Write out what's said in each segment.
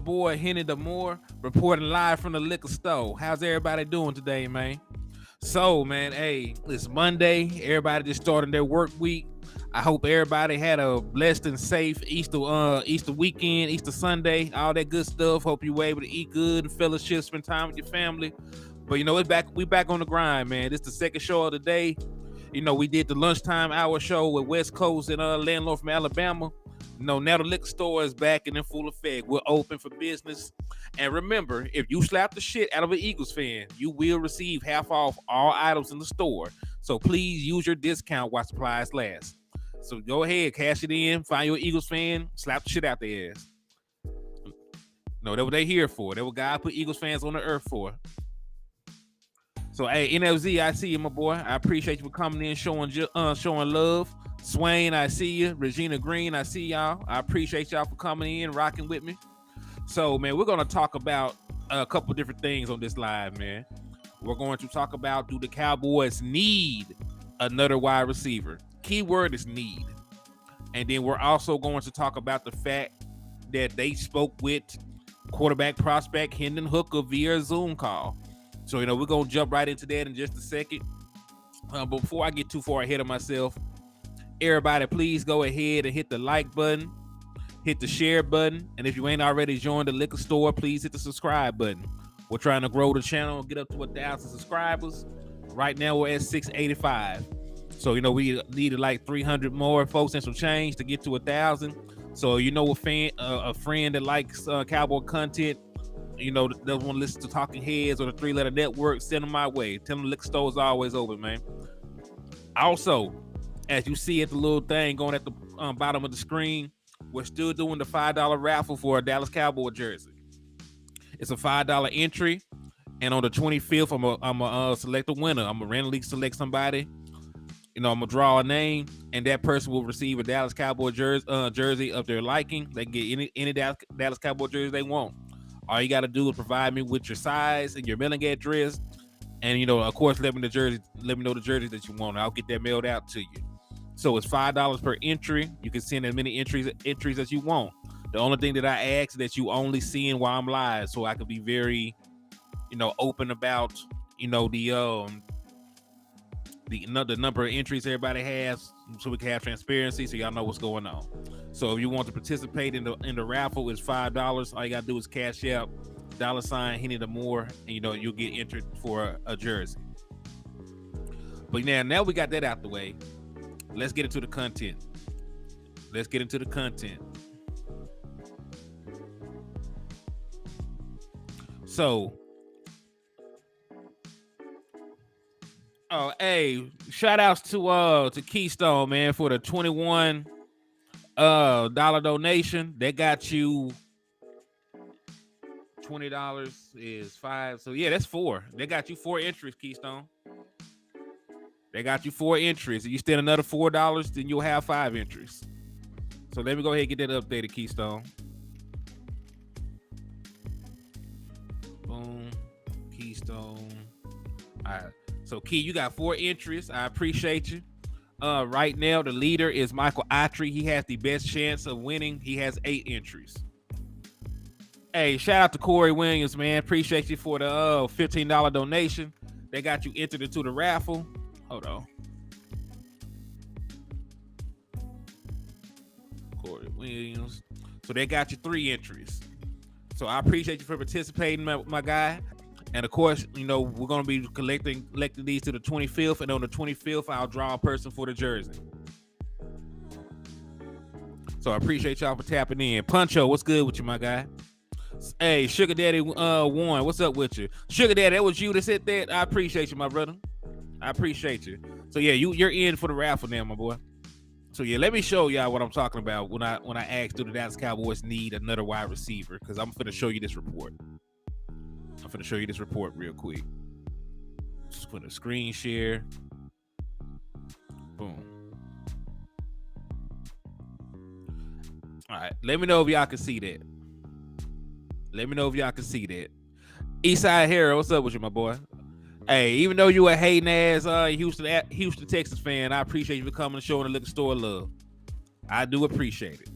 boy Hennythemoor, reporting live from the liquor store. How's everybody doing today, man? So, man, hey, it's Monday. Everybody just starting their work week. I hope everybody had a blessed and safe Easter weekend, Easter Sunday, all that good stuff. Hope you were able to eat good and fellowship, spend time with your family. But we back on the grind, man. This is the second show of the day. We did the lunchtime hour show with West Coast and landlord from Alabama. Now the liquor store is back and in full effect. We're open for business. And remember, if you slap the shit out of an Eagles fan, you will receive half off all items in the store. So please use your discount while supplies last. So go ahead, cash it in, find your Eagles fan, slap the shit out their ass. No, that's what they here for. That's what God put Eagles fans on the earth for. So, hey, NFZ, I see you, my boy. I appreciate you for coming in, showing love. Swain, I see you. Regina Green, I see y'all. I appreciate y'all for coming in, rocking with me. So, man, we're going to talk about a couple different things on this live, man. We're going to talk about, do the Cowboys need another wide receiver? Keyword is need. And then we're also going to talk about the fact that they spoke with quarterback prospect Hendon Hooker via Zoom call. So, we're going to jump right into that in just a second. But before I get too far ahead of myself, everybody, please go ahead and hit the like button, hit the share button, and if you ain't already joined the liquor store, please hit the subscribe button. We're trying to grow the channel, get up to 1,000 subscribers. Right now, we're at 685. So, we needed like 300 more folks and some change to get to 1,000. So, a friend that likes cowboy content, doesn't want to listen to Talking Heads or the Three Letter Network, send them my way. Tell them the liquor store is always open, man. Also, as you see at the little thing going at the bottom of the screen, we're still doing the $5 raffle for a Dallas Cowboy jersey. It's a $5 entry, and on the 25th, I'm gonna select a winner. I'm gonna randomly select somebody. I'm gonna draw a name, and that person will receive a Dallas Cowboy jersey of their liking. They can get any Dallas Cowboy jersey they want. All you got to do is provide me with your size and your mailing address, and of course, let me know the jersey that you want. I'll get that mailed out to you. So it's $5 per entry. You can send as many entries as you want. The only thing that I ask is that you only seeing while I'm live, so I can be very, open about, the number of entries everybody has, so we can have transparency, so y'all know what's going on. So if you want to participate in the raffle, it's $5. All you gotta do is cash out $ Hennythemoor, and you'll get entered for a jersey. But now we got that out the way. Let's get into the content. So, hey, shout outs to Keystone, man, for the $21 donation. They got you $20 is 5. So yeah, that's 4. They got you 4 entries, Keystone. They got you 4 entries. If you spend another $4, then you'll have 5 entries. So let me go ahead and get that updated, Keystone. Boom. Keystone. All right. So, Key, you got 4 entries. I appreciate you. Right now, the leader is Michael Autry. He has the best chance of winning. He has 8 entries. Hey, shout out to Corey Williams, man. Appreciate you for the $15 donation. They got you entered into the raffle. Hold on. Corey Williams. So they got you 3 entries. So I appreciate you for participating, my guy. And of course, we're going to be collecting these to the 25th. And on the 25th, I'll draw a person for the jersey. So I appreciate y'all for tapping in. Puncho, what's good with you, my guy? Hey, Sugar Daddy Warren, what's up with you? Sugar Daddy, that was you that said that. I appreciate you, my brother. I appreciate you. So yeah, you're in for the raffle now, my boy. So yeah, let me show y'all what I'm talking about when I asked, do the Dallas Cowboys need another wide receiver? Because I'm going to show you this report. I'm going to show you this report real quick. Just put a screen share. Boom. All right. Let me know if y'all can see that. Eastside Hero, what's up with you, my boy? Hey, even though you a hating ass Houston, Texas fan, I appreciate you for coming and showing the liquor store love. I do appreciate it.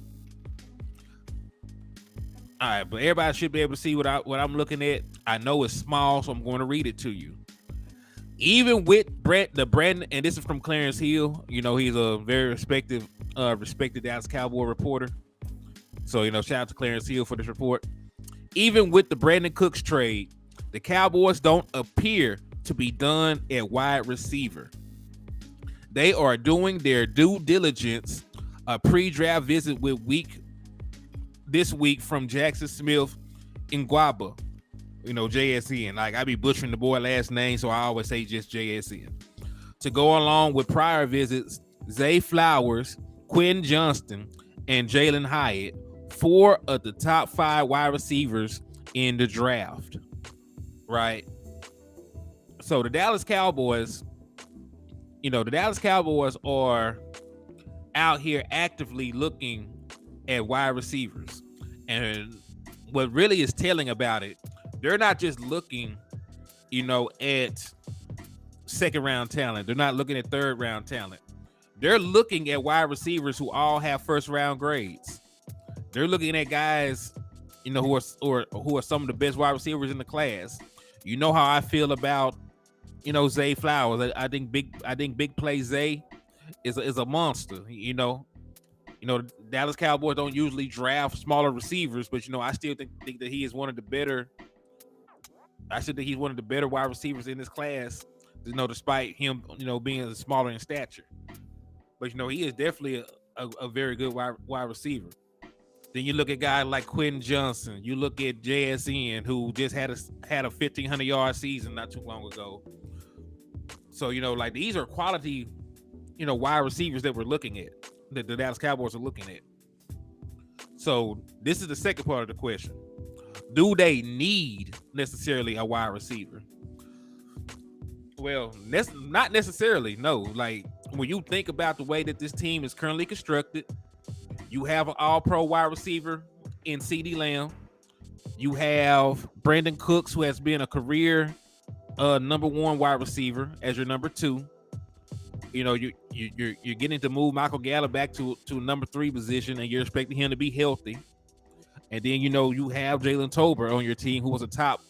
All right, but everybody should be able to see what I'm looking at. I know it's small, so I'm going to read it to you. Even with Brandon, and this is from Clarence Hill. You know, he's a very respected Dallas Cowboy reporter. So, you know, shout out to Clarence Hill for this report. Even with the Brandon Cooks trade, the Cowboys don't appear to be done at wide receiver. They are doing their due diligence. A pre-draft visit this week from Jackson Smith in Guaba. You know, JSN. Like, I be butchering the boy last name, so I always say just JSN. To go along with prior visits, Zay Flowers, Quinn Johnston, and Jalen Hyatt, 4 of the top 5 wide receivers in the draft. Right? So the Dallas Cowboys, you know, the Dallas Cowboys are out here actively looking at wide receivers. And what really is telling about it, they're not just looking, you know, at second round talent. They're not looking at third round talent. They're looking at wide receivers who all have first round grades. They're looking at guys, you know, who are some of the best wide receivers in the class. You know how I feel about, you know, Zay Flowers. I think big play Zay is a monster. You know, Dallas Cowboys don't usually draft smaller receivers, but you know, I still think that he is one of the better. I still think he's one of the better wide receivers in this class. You know, despite him, you know, being smaller in stature, but you know, he is definitely a very good wide receiver. Then you look at guys like Quentin Johnson. You look at JSN, who just had a 1,500-yard season not too long ago. So you know, like, these are quality, you know, wide receivers that we're looking at, that the Dallas Cowboys are looking at. So this is the second part of the question. Do they need necessarily a wide receiver? Well, not necessarily, no. Like, when you think about the way that this team is currently constructed, you have an all-pro wide receiver in CeeDee Lamb. You have Brandon Cooks, who has been a career number 1 wide receiver as your number 2. You know, you're getting to move Michael Gallup back to number 3 position, and you're expecting him to be healthy. And then, you know, you have Jalen Tolbert on your team, who was a top,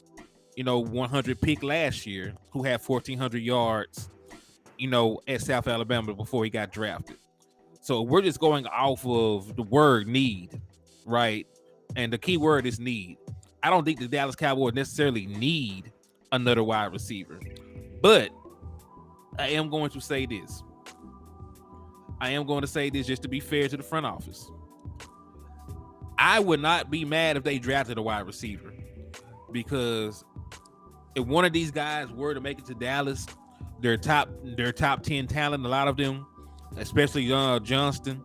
you know, 100 pick last year, who had 1,400 yards, you know, at South Alabama before he got drafted. So we're just going off of the word need, right? And the key word is need. I don't think the Dallas Cowboys necessarily need another wide receiver, but I am going to say this. Just to be fair to the front office. I would not be mad if they drafted a wide receiver, because if one of these guys were to make it to Dallas, their top 10 talent, a lot of them, especially Johnston,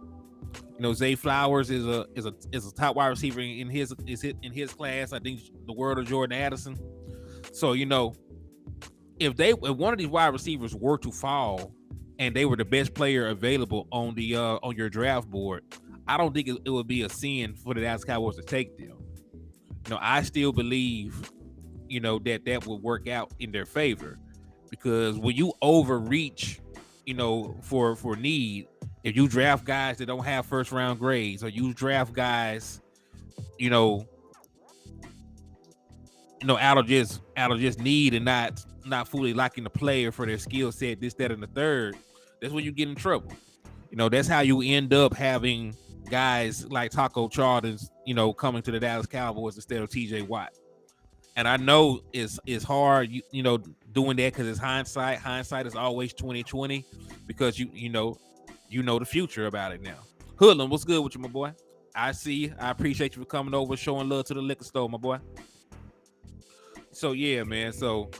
you know, Zay Flowers is a top wide receiver in his class. I think the word of Jordan Addison. So, you know, if one of these wide receivers were to fall and they were the best player available on the on your draft board, I don't think it would be a sin for the Dallas Cowboys to take them. You know, I still believe, you know, that would work out in their favor, because when you overreach, you know, for need, if you draft guys that don't have first round grades, or you draft guys, you know, out of just need and not fully liking the player for their skill set, this, that, and the third, that's when you get in trouble. You know, that's how you end up having guys like Taco Charlton's, you know, coming to the Dallas Cowboys instead of TJ Watt. And I know it's hard, you know, doing that, because it's hindsight. Hindsight is always 20/20, because you know the future about it now. Hoodlum, what's good with you, my boy? I see you. I appreciate you for coming over, showing love to the liquor store, my boy. So yeah, man. So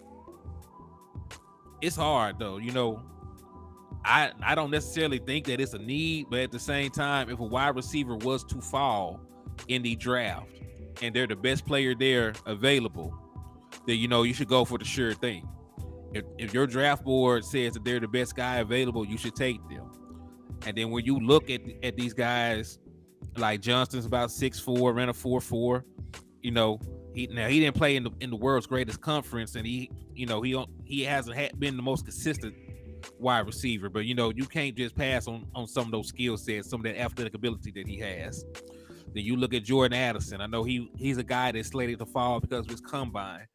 it's hard though, you know. I don't necessarily think that it's a need, but at the same time, if a wide receiver was to fall in the draft and they're the best player there available, then, you know, you should go for the sure thing. If your draft board says that they're the best guy available, you should take them. And then when you look at these guys, like Johnston's about 6'4", ran a 4.4, you know, he didn't play in the world's greatest conference, and he hasn't been the most consistent wide receiver, but you know, you can't just pass on some of those skill sets, some of that athletic ability that he has. Then you look at Jordan Addison. I know he's a guy that's slated to fall because of his combine,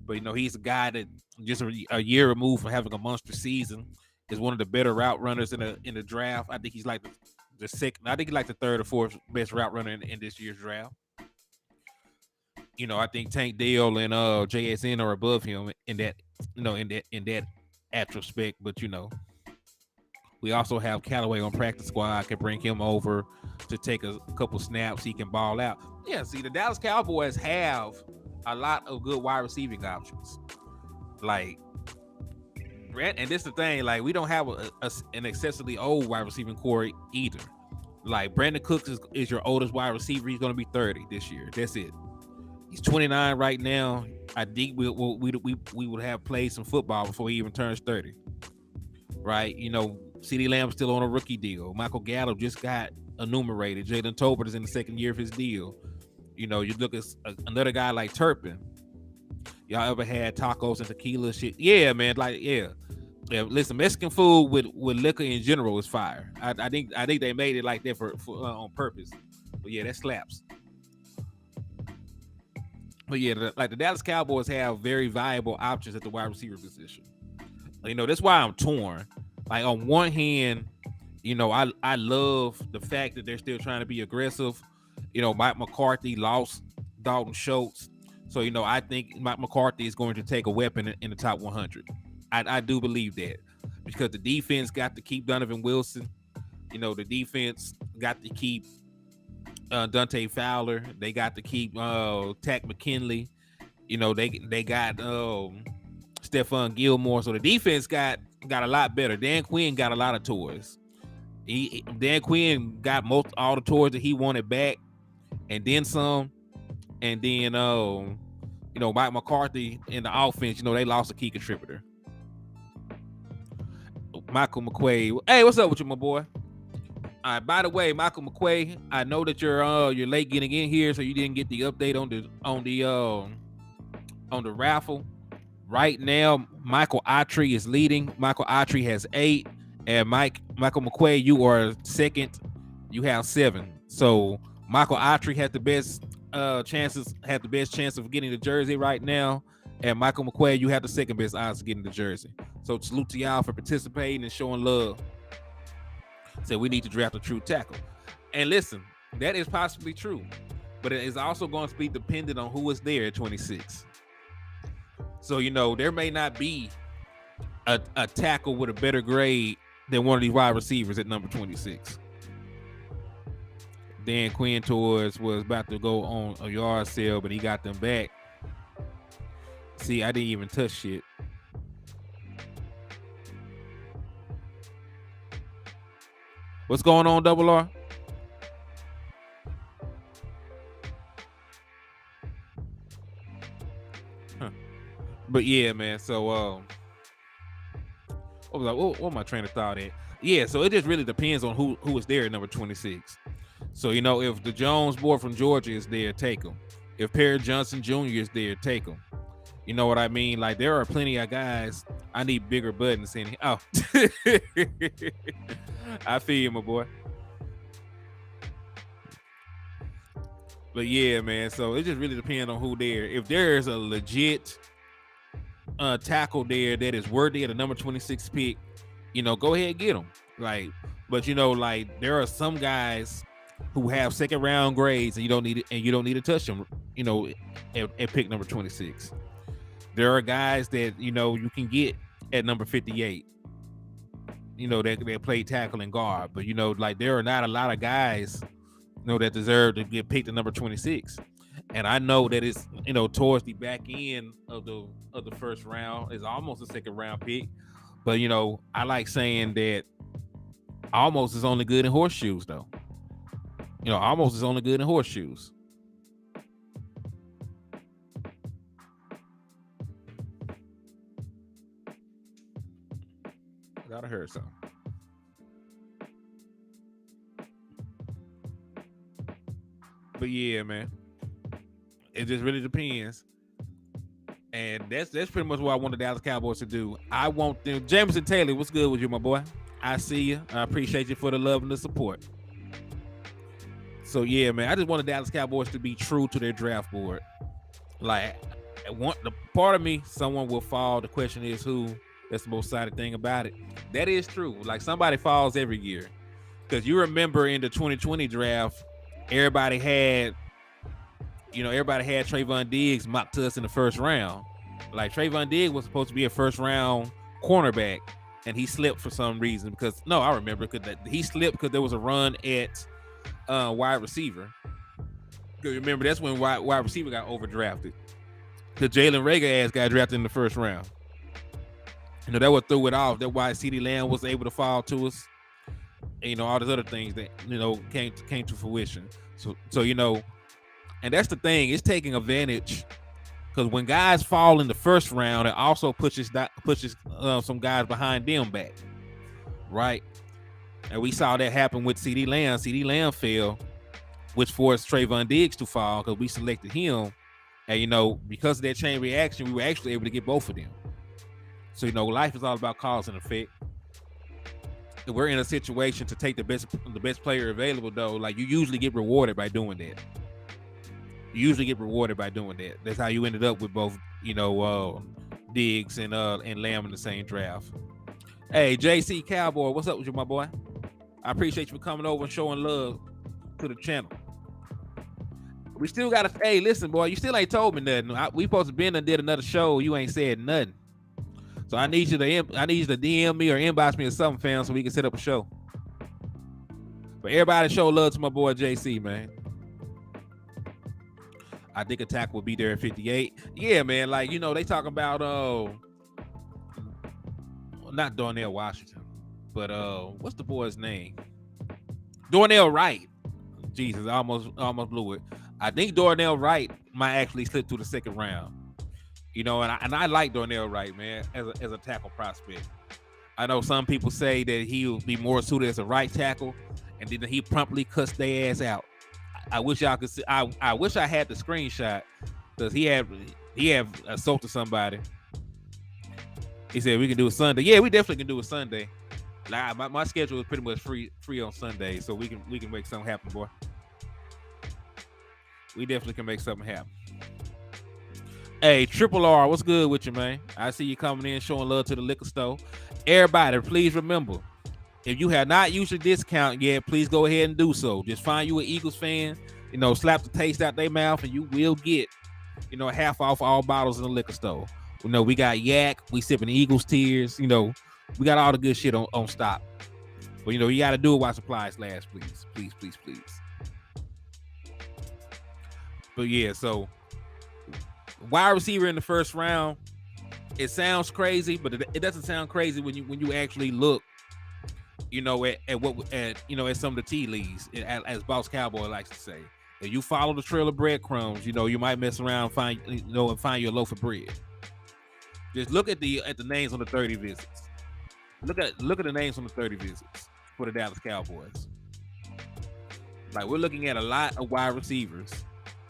but he's a guy that just a year removed from having a monster season is one of the better route runners in the draft. I think he's like the second. I think he's like the third or fourth best route runner in this year's draft. I think Tank Dell and JSN are above him in that in that aspect. But we also have Callaway on practice squad. I can bring him over to take a couple snaps. He can ball out. Yeah, see, the Dallas Cowboys have a lot of good wide receiving options. Like, and this is the thing, like, we don't have an excessively old wide receiving core either. Like, Brandon Cooks is your oldest wide receiver. He's going to be 30 this year. That's it. He's 29 right now. I think we would have played some football before he even turns 30. Right? CeeDee Lamb's still on a rookie deal. Michael Gallup just got enumerated. Jalen Tolbert is in the second year of his deal. You look at another guy like Turpin. Y'all ever had tacos and tequila shit? Yeah, man. Like, yeah. Listen, Mexican food with liquor in general is fire. I think they made it like that for on purpose. But yeah, that slaps. But yeah, the Dallas Cowboys have very viable options at the wide receiver position. That's why I'm torn. Like, on one hand, I love the fact that they're still trying to be aggressive. Mike McCarthy lost Dalton Schultz. So, I think Mike McCarthy is going to take a weapon in the top 100. I do believe that because the defense got to keep Donovan Wilson. The defense got to keep Dante Fowler. They got to keep Tack McKinley. They got Stephon Gilmore. So the defense got a lot better. Dan Quinn got a lot of toys. Dan Quinn got all the toys that he wanted back, and then some. And then Mike McCarthy in the offense, they lost a key contributor. Michael McQuaid. Hey, what's up with you, my boy? All right, by the way, Michael McQuaid, I know that you're late getting in here, so you didn't get the update on the raffle. Right now, Michael Autry is leading. Michael Autry has 8, and Michael McQuaid, you are second. You have 7. So Michael Autry has the best chance of getting the jersey right now, and Michael McQuaid, you have the second best odds of getting the jersey. So salute to y'all for participating and showing love. So we need to draft a true tackle. And listen, that is possibly true, but it is also going to be dependent on who is there at 26. So, there may not be a tackle with a better grade than one of these wide receivers at number 26. Dan Quinn was about to go on a yard sale, but he got them back. See, I didn't even touch shit. What's going on, Double R? But yeah, man. So what my train of thought at? Yeah, so it just really depends on who is there at number 26. So if the Jones boy from Georgia is there, take him. If Perry Johnson Jr. is there, take him. You know what I mean? Like, there are plenty of guys. I need bigger buttons in here. Oh, I feel you, my boy. But yeah, man. So it just really depends on who there. If there's a legit tackle there that is worthy of the number 26 pick, go ahead and get him. Like, but there are some guys who have second round grades and you don't need to touch them, at pick number 26. There are guys that you can get at number 58. That play tackle and guard, but there are not a lot of guys that deserve to get picked at number 26. And I know that it's towards the back end of the first round. It's almost a second round pick, but I like saying that almost is only good in horseshoes, though. Almost is only good in horseshoes. I gotta hear something. But yeah, man, it just really depends. And that's pretty much what I want the Dallas Cowboys to do. I want them. Jameson Taylor, what's good with you, my boy? I see you. I appreciate you for the love and the support. So yeah, man, I just want the Dallas Cowboys to be true to their draft board. Like, the part of me, someone will fall. The question is who. That's the most exciting thing about it. That is true. Like, somebody falls every year. Because you remember in the 2020 draft, everybody had Trayvon Diggs mocked to us in the first round. Like, Trayvon Diggs was supposed to be a first round cornerback, and he slipped for some reason. Because I remember because he slipped because there was a run at wide receiver. Because remember, that's when wide receiver got overdrafted. The Jalen Reagor ass got drafted in the first round. That what threw it off. That's why CeeDee Lamb was able to fall to us. And, all these other things that came to fruition. So and that's the thing. It's taking advantage because when guys fall in the first round, it also pushes some guys behind them back, right? And we saw that happen with CeeDee Lamb. CeeDee Lamb fell, which forced Trayvon Diggs to fall because we selected him. And because of that chain reaction, we were actually able to get both of them. So life is all about cause and effect. If we're in a situation to take the best player available, though, like, you usually get rewarded by doing that. That's how you ended up with both, Diggs and Lamb in the same draft. Hey, JC Cowboy, what's up with you, my boy? I appreciate you for coming over and showing love to the channel. We still got to. Hey, listen, boy, you still ain't told me nothing. We supposed to been and did another show. You ain't said nothing. So I need you to DM me or inbox me or something, fam, so we can set up a show. But everybody show love to my boy JC, man. I think Attack will be there at 58. Yeah, man. Like, they talking about not Darnell Washington, but what's the boy's name? Darnell Wright. Jesus, I almost blew it. I think Darnell Wright might actually slip through the second round. And I like Darnell Wright, man, as a tackle prospect. I know some people say that he'll be more suited as a right tackle, and then he promptly cuts their ass out. I wish y'all could see. I wish I had the screenshot because he had assaulted somebody. He said we can do it Sunday. Yeah, we definitely can do it Sunday. Like, my schedule is pretty much free on Sunday, so we can make something happen, boy. We definitely can make something happen. Hey, Triple R, what's good with you, man? I see you coming in showing love to the liquor store. Everybody, please remember, if you have not used your discount yet, please go ahead and do so. Just find you an Eagles fan, slap the taste out their mouth, and you will get, half off all bottles in the liquor store. We got Yak, we sipping Eagles tears, we got all the good shit on stock. But you got to do it while supplies last, please. Please. But yeah, so wide receiver in the first round, it sounds crazy, but it doesn't sound crazy when you actually look, at some of the tea leaves, as Boss Cowboy likes to say. If you follow the trail of breadcrumbs, you might mess around and find you a loaf of bread. Just look at the names on the 30 visits. Look at the names on the 30 visits for the Dallas Cowboys. Like, we're looking at a lot of wide receivers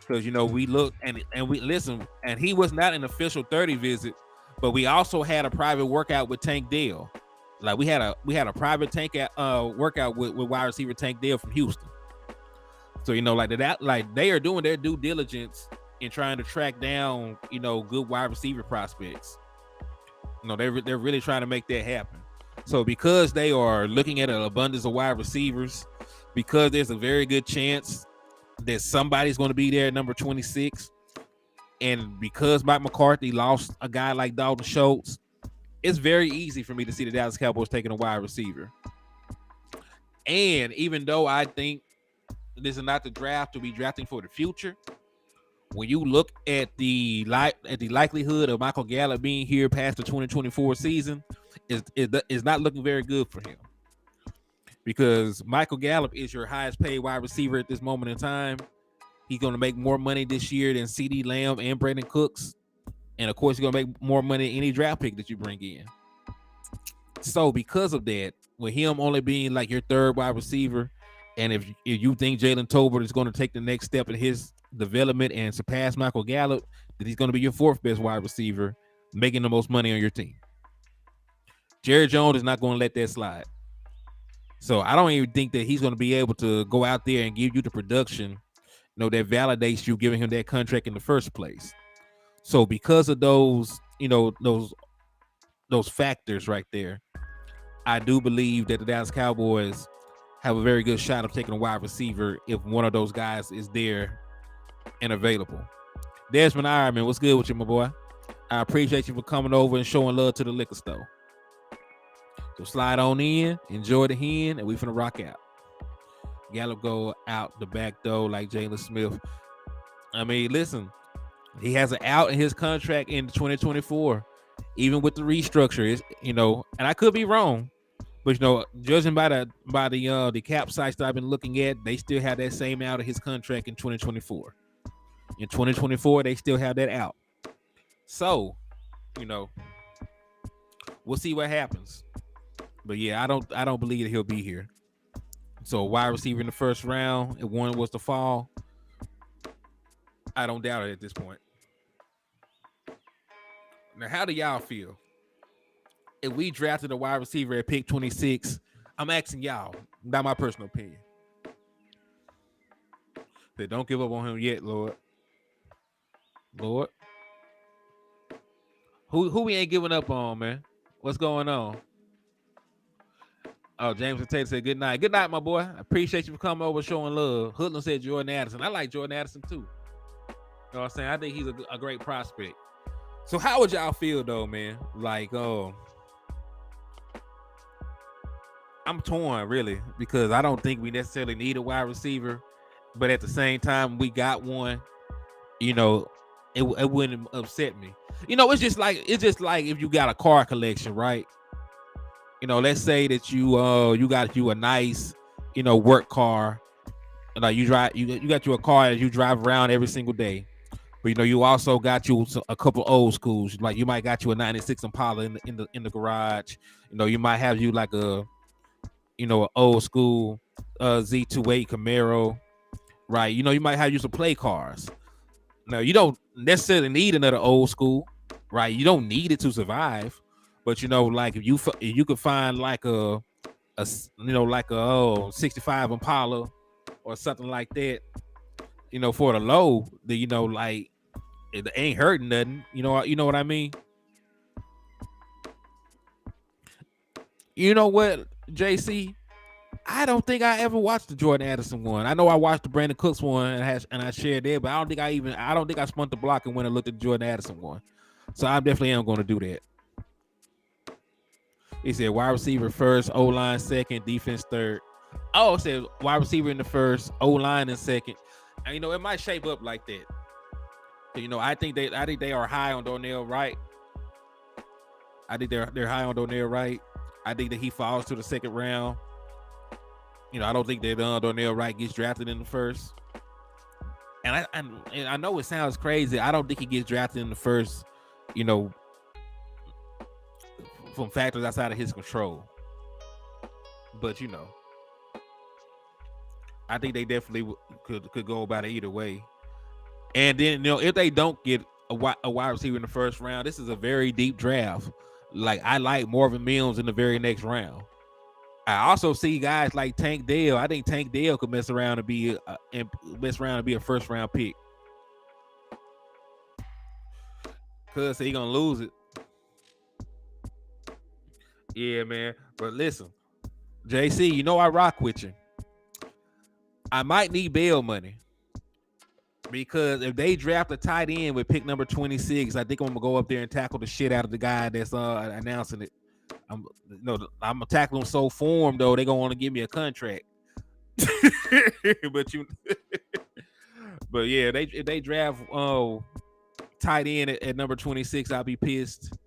because we look and we listen, and he was not an official 30 visit, but we also had a private workout with Tank Dell. Like, we had a private workout with wide receiver Tank Dell from Houston. So like they are doing their due diligence in trying to track down good wide receiver prospects. They're really trying to make that happen. So because they are looking at an abundance of wide receivers, because there's a very good chance that somebody's going to be there at number 26, and because Mike McCarthy lost a guy like Dalton Schultz, it's very easy for me to see the Dallas Cowboys taking a wide receiver. And even though I think this is not the draft to be drafting for the future, when you look at the likelihood of Michael Gallup being here past the 2024 season, is not looking very good for him. Because Michael Gallup is your highest paid wide receiver at this moment in time. He's going to make more money this year than CeeDee Lamb and Brandon Cooks. And of course, he's going to make more money than any draft pick that you bring in. So because of that, with him only being like your third wide receiver, and if you think Jalen Tolbert is going to take the next step in his development and surpass Michael Gallup, then he's going to be your fourth best wide receiver, making the most money on your team. Jerry Jones is not going to let that slide. So I don't even think that he's going to be able to go out there and give you the production, that validates you giving him that contract in the first place. So because of those, those factors right there, I do believe that the Dallas Cowboys have a very good shot of taking a wide receiver if one of those guys is there and available. Desmond Ironman, what's good with you, my boy? I appreciate you for coming over and showing love to the liquor store. So slide on in, enjoy the hen, and we finna rock out. Gallup go out the back door like Jalen Smith. I mean, listen, he has an out in his contract in 2024, even with the restructure. And I could be wrong, but judging by the cap sites that I've been looking at, they still have that same out of his contract in 2024. In 2024, they still have that out. So, we'll see what happens. But yeah, I don't believe that he'll be here. So wide receiver in the first round, if one was to fall, I don't doubt it at this point. Now, how do y'all feel? If we drafted a wide receiver at pick 26, I'm asking y'all, not my personal opinion. They don't give up on him yet, Lord. Lord. Who we ain't giving up on, man? What's going on? Oh, James and Taylor said good night. Good night, my boy. I appreciate you for coming over showing love. Hoodlum said Jordan Addison. I like Jordan Addison too. You know what I'm saying? I think he's a great prospect. So how would y'all feel though, man? Like, I'm torn really because I don't think we necessarily need a wide receiver, but at the same time, we got one. It wouldn't upset me. It's just like if you got a car collection, right? Let's say that you got you a nice, work car. Like you got you a car that you drive around every single day. But you also got you a couple old schools. Like you might got you a '96 Impala in the garage. You might have you like a an old school Z28 Camaro, right? You might have you some play cars. Now you don't necessarily need another old school, right? You don't need it to survive. But like if you could find like a 65 Impala or something like that, for the low, like it ain't hurting nothing. You know what I mean? You know what, JC? I don't think I ever watched the Jordan Addison one. I know I watched the Brandon Cooks one and I shared it, but I don't think I spun the block and went and looked at the Jordan Addison one. So I definitely am going to do that. He said wide receiver first, O-line second, defense third. Oh, it said wide receiver in the first, O-line in second. And it might shape up like that. I think they are high on Donnell Wright. I think they're high on Donnell Wright. I think that he falls to the second round. I don't think that Donnell Wright gets drafted in the first. And I know it sounds crazy. I don't think he gets drafted in the first, from factors outside of his control. But I think they definitely could go about it either way. And then if they don't get a wide receiver in the first round, this is a very deep draft. Like I like Marvin Mims in the very next round. I also see guys like Tank Dell. I think Tank Dell could mess around and be a first round pick. Cause he gonna lose it. Yeah, man. But listen, JC, I rock with you. I might need bail money because if they draft a tight end with pick number 26, I think I'm gonna go up there and tackle the shit out of the guy that's announcing it. I'm gonna tackle him so form though they gonna want to give me a contract. but yeah, if they draft tight end at number 26, I'll be pissed.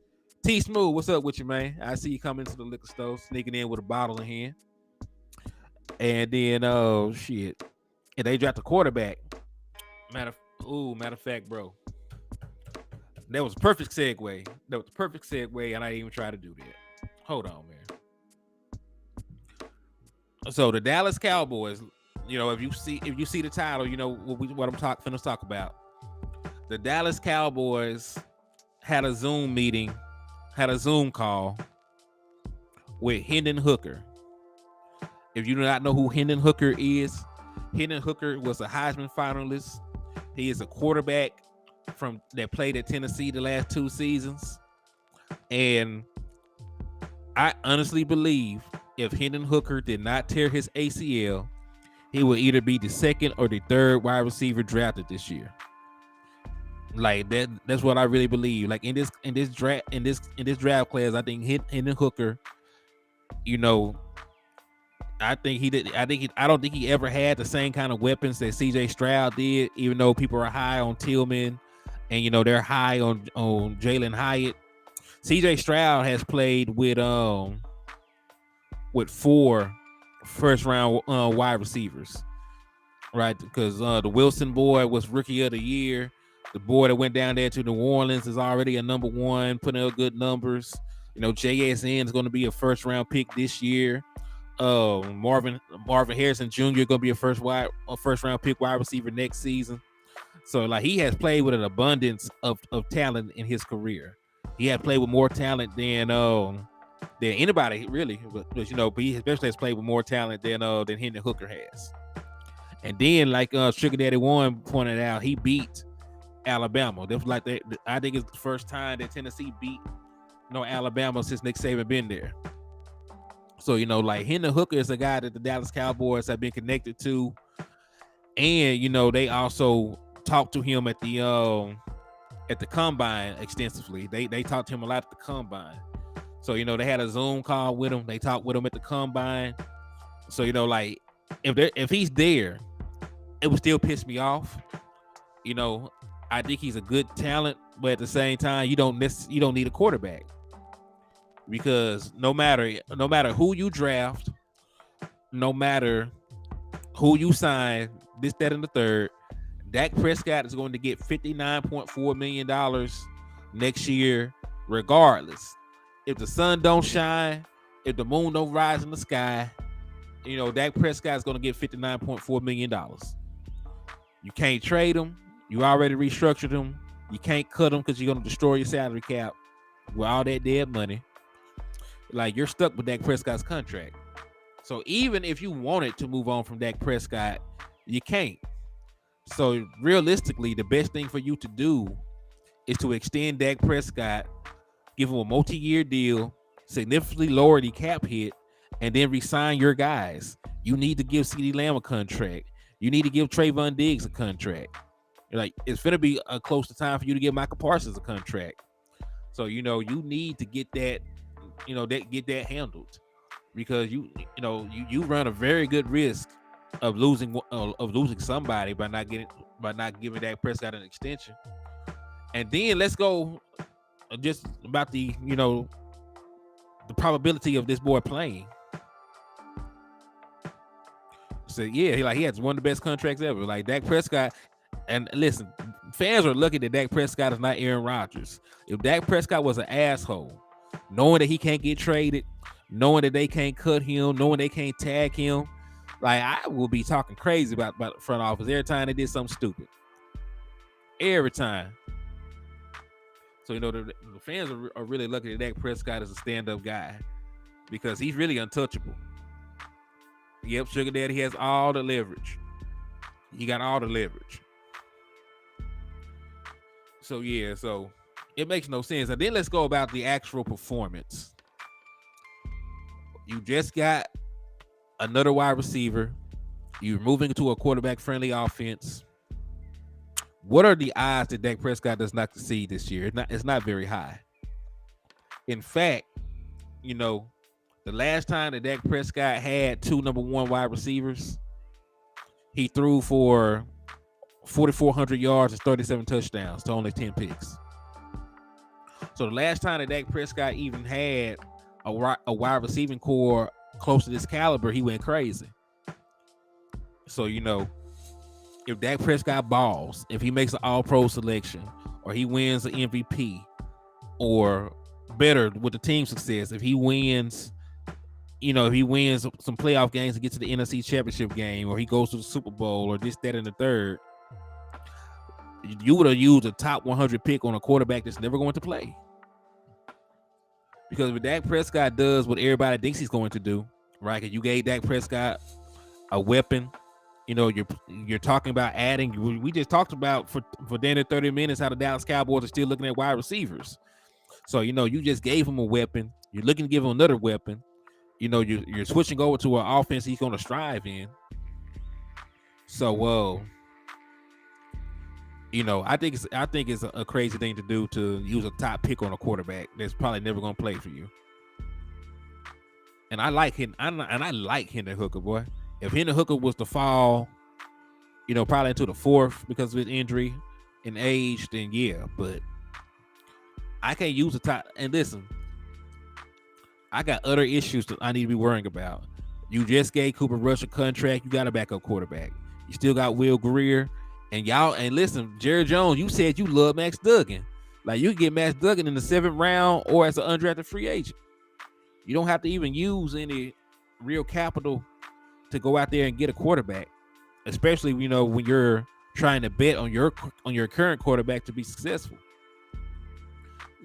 T Smooth, what's up with you, man? I see you coming to the liquor store, sneaking in with a bottle in hand. And then, shit. And they dropped a quarterback. Matter of fact, bro. That was a perfect segue. And I didn't even try to do that. Hold on, man. So the Dallas Cowboys, if you see the title, what I'm finna talk about. The Dallas Cowboys had a Zoom call with Hendon Hooker. If you do not know who Hendon Hooker is, Hendon Hooker was a Heisman finalist. He is a quarterback from that played at Tennessee the last 2 seasons. And I honestly believe if Hendon Hooker did not tear his ACL, he will either be the second or the third wide receiver drafted this year. Like that's what I really believe. Like in this draft class, I think Hendon Hooker, you know, I don't think he ever had the same kind of weapons that CJ Stroud did, even though people are high on Tillman and you know they're high on Jalen Hyatt. CJ Stroud has played with 4 first round wide receivers, right? Because the Wilson boy was rookie of the year. The boy that went down there to New Orleans is already a number 1, putting up good numbers. You know, JSN is going to be a first round pick this year. Marvin Harrison Jr. going to be a first round pick wide receiver next season. So like he has played with an abundance of talent in his career. He had played with more talent than anybody really, but you know, but he especially has played with more talent than Hendon Hooker has. And then like Sugar Daddy One pointed out, he beat Alabama. That was like I think it's the first time that Tennessee beat Alabama since Nick Saban been there. So you know, like Hendon Hooker is a guy that the Dallas Cowboys have been connected to, and you know they also talked to him at the combine extensively. They talked to him a lot at the combine. So you know they had a Zoom call with him. They talked with him at the combine. So you know, like if he's there, it would still piss me off. You know, I think he's a good talent, but at the same time, you don't need a quarterback, because no matter who you draft, no matter who you sign, this, that, and the third, Dak Prescott is going to get $59.4 million next year, regardless. If the sun don't shine, if the moon don't rise in the sky, you know, Dak Prescott is going to get $59.4 million. You can't trade him. You already restructured him. You can't cut him because you're going to destroy your salary cap with all that dead money. Like, you're stuck with Dak Prescott's contract. So even if you wanted to move on from Dak Prescott, you can't. So realistically, the best thing for you to do is to extend Dak Prescott, give him a multi-year deal, significantly lower the cap hit, and then re-sign your guys. You need to give CeeDee Lamb a contract. You need to give Trayvon Diggs a contract. Like, it's going to be close to time for you to give Michael Parsons a contract. So, you know, you need to get that, get that handled, because you run a very good risk of losing somebody by not giving Dak Prescott an extension. And then let's go just about the probability of this boy playing. So yeah, he has one of the best contracts ever. Like Dak Prescott, and listen, fans are lucky that Dak Prescott is not Aaron Rodgers. If Dak Prescott was an asshole, knowing that he can't get traded, knowing that they can't cut him, knowing they can't tag him, like I will be talking crazy about the front office every time they did something stupid. Every time. So the fans are really lucky that Dak Prescott is a stand-up guy, because he's really untouchable. Yep, Sugar Daddy has all the leverage. He got all the leverage. So yeah, so it makes no sense. And then let's go about the actual performance. You just got another wide receiver. You're moving to a quarterback-friendly offense. What are the odds that Dak Prescott does not succeed this year? It's not very high. In fact, the last time that Dak Prescott had 2 number 1 wide receivers, he threw for 4,400 yards and 37 touchdowns to only 10 picks. So the last time that Dak Prescott even had a wide receiving core close to this caliber, he went crazy. So, if Dak Prescott balls, if he makes an all-pro selection, or he wins an MVP, or better with the team success, if he wins some playoff games to get to the NFC Championship game, or he goes to the Super Bowl, or this, that, and the third, you would have used a top 100 pick on a quarterback that's never going to play. Because if Dak Prescott does what everybody thinks he's going to do, right? Because you gave Dak Prescott a weapon. You're talking about adding. We just talked about for damn near 30 minutes how the Dallas Cowboys are still looking at wide receivers. So you just gave him a weapon. You're looking to give him another weapon. You're switching over to an offense he's going to strive in. So, I think it's a crazy thing to do to use a top pick on a quarterback that's probably never going to play for you. And I like him. I like Hendon Hooker, boy. If Hendon Hooker was to fall, probably into the fourth because of his injury and age, then yeah. But I can't use a top. And listen, I got other issues that I need to be worrying about. You just gave Cooper Rush a contract. You got a backup quarterback. You still got Will Greer. And listen, Jerry Jones, you said you love Max Duggan. Like, you can get Max Duggan in the 7th round or as an undrafted free agent. You don't have to even use any real capital to go out there and get a quarterback, especially when you're trying to bet on your current quarterback to be successful.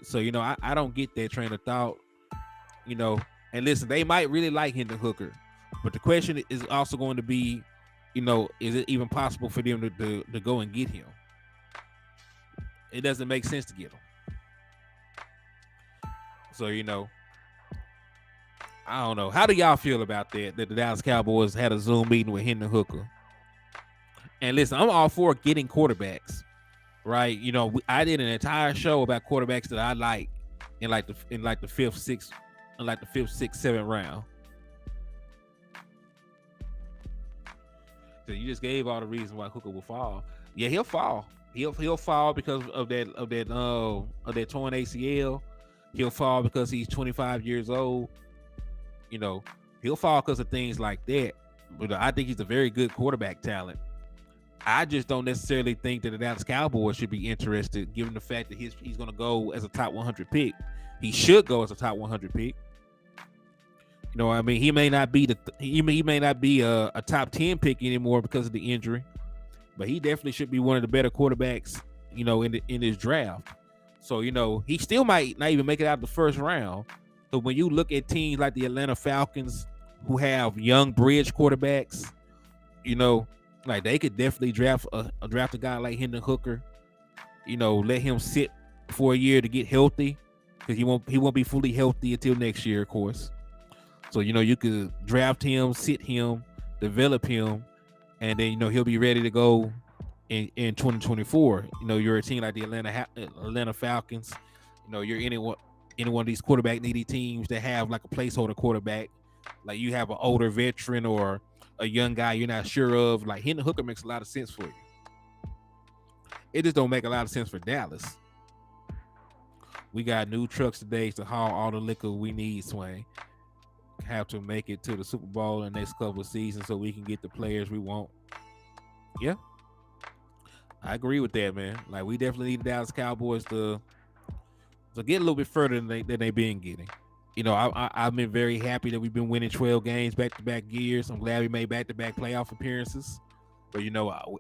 So I don't get that train of thought. And listen, they might really like Hendon Hooker, but the question is also going to be, is it even possible for them to go and get him? It doesn't make sense to get him. So I don't know. How do y'all feel about that the Dallas Cowboys had a Zoom meeting with Hendon Hooker? And listen, I'm all for getting quarterbacks, right? I did an entire show about quarterbacks that I like in like the fifth, sixth, 7th round. So you just gave all the reasons why Hooker will fall. Yeah, he'll fall. He'll fall because of that torn ACL. He'll fall because he's 25 years old. He'll fall because of things like that. But I think he's a very good quarterback talent. I just don't necessarily think that the Dallas Cowboys should be interested, given the fact that he's going to go as a top 100 pick. He should go as a top 100 pick. He may not be a top 10 pick anymore because of the injury, but he definitely should be one of the better quarterbacks, in this draft. So, he still might not even make it out of the first round. So when you look at teams like the Atlanta Falcons, who have young bridge quarterbacks, like they could definitely draft a guy like Hendon Hooker, let him sit for a year to get healthy, because he won't be fully healthy until next year, of course. So you could draft him, sit him, develop him, and then he'll be ready to go in 2024. You're a team like the Atlanta Falcons. You're any one of these quarterback needy teams that have like a placeholder quarterback, like you have an older veteran or a young guy you're not sure of. Like Hendon Hooker makes a lot of sense for you. It just don't make a lot of sense for Dallas. We got new trucks today to haul all the liquor we need, Swain. Have to make it to the Super Bowl in the next couple of seasons so we can get the players we want. Yeah, I agree with that, man. Like, we definitely need the Dallas Cowboys to get a little bit further than they've been getting. I've been very happy that we've been winning 12 games back-to-back years. I'm glad we made back-to-back playoff appearances. But,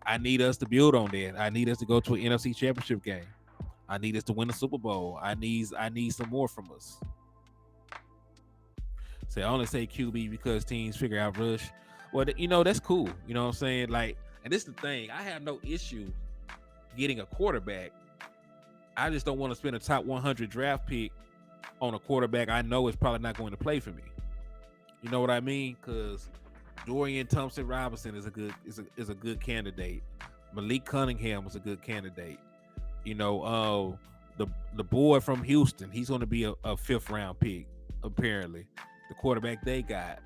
I need us to build on that. I need us to go to an NFC Championship game. I need us to win the Super Bowl. I need some more from us. So I only say QB because teams figure out rush. Well, that's cool. You know what I'm saying? Like, and this is the thing. I have no issue getting a quarterback. I just don't want to spend a top 100 draft pick on a quarterback I know is probably not going to play for me. You know what I mean? Because Dorian Thompson-Robinson is a good candidate. Malik Cunningham is a good candidate. The boy from Houston, he's going to be a 5th round pick, apparently. The quarterback they got,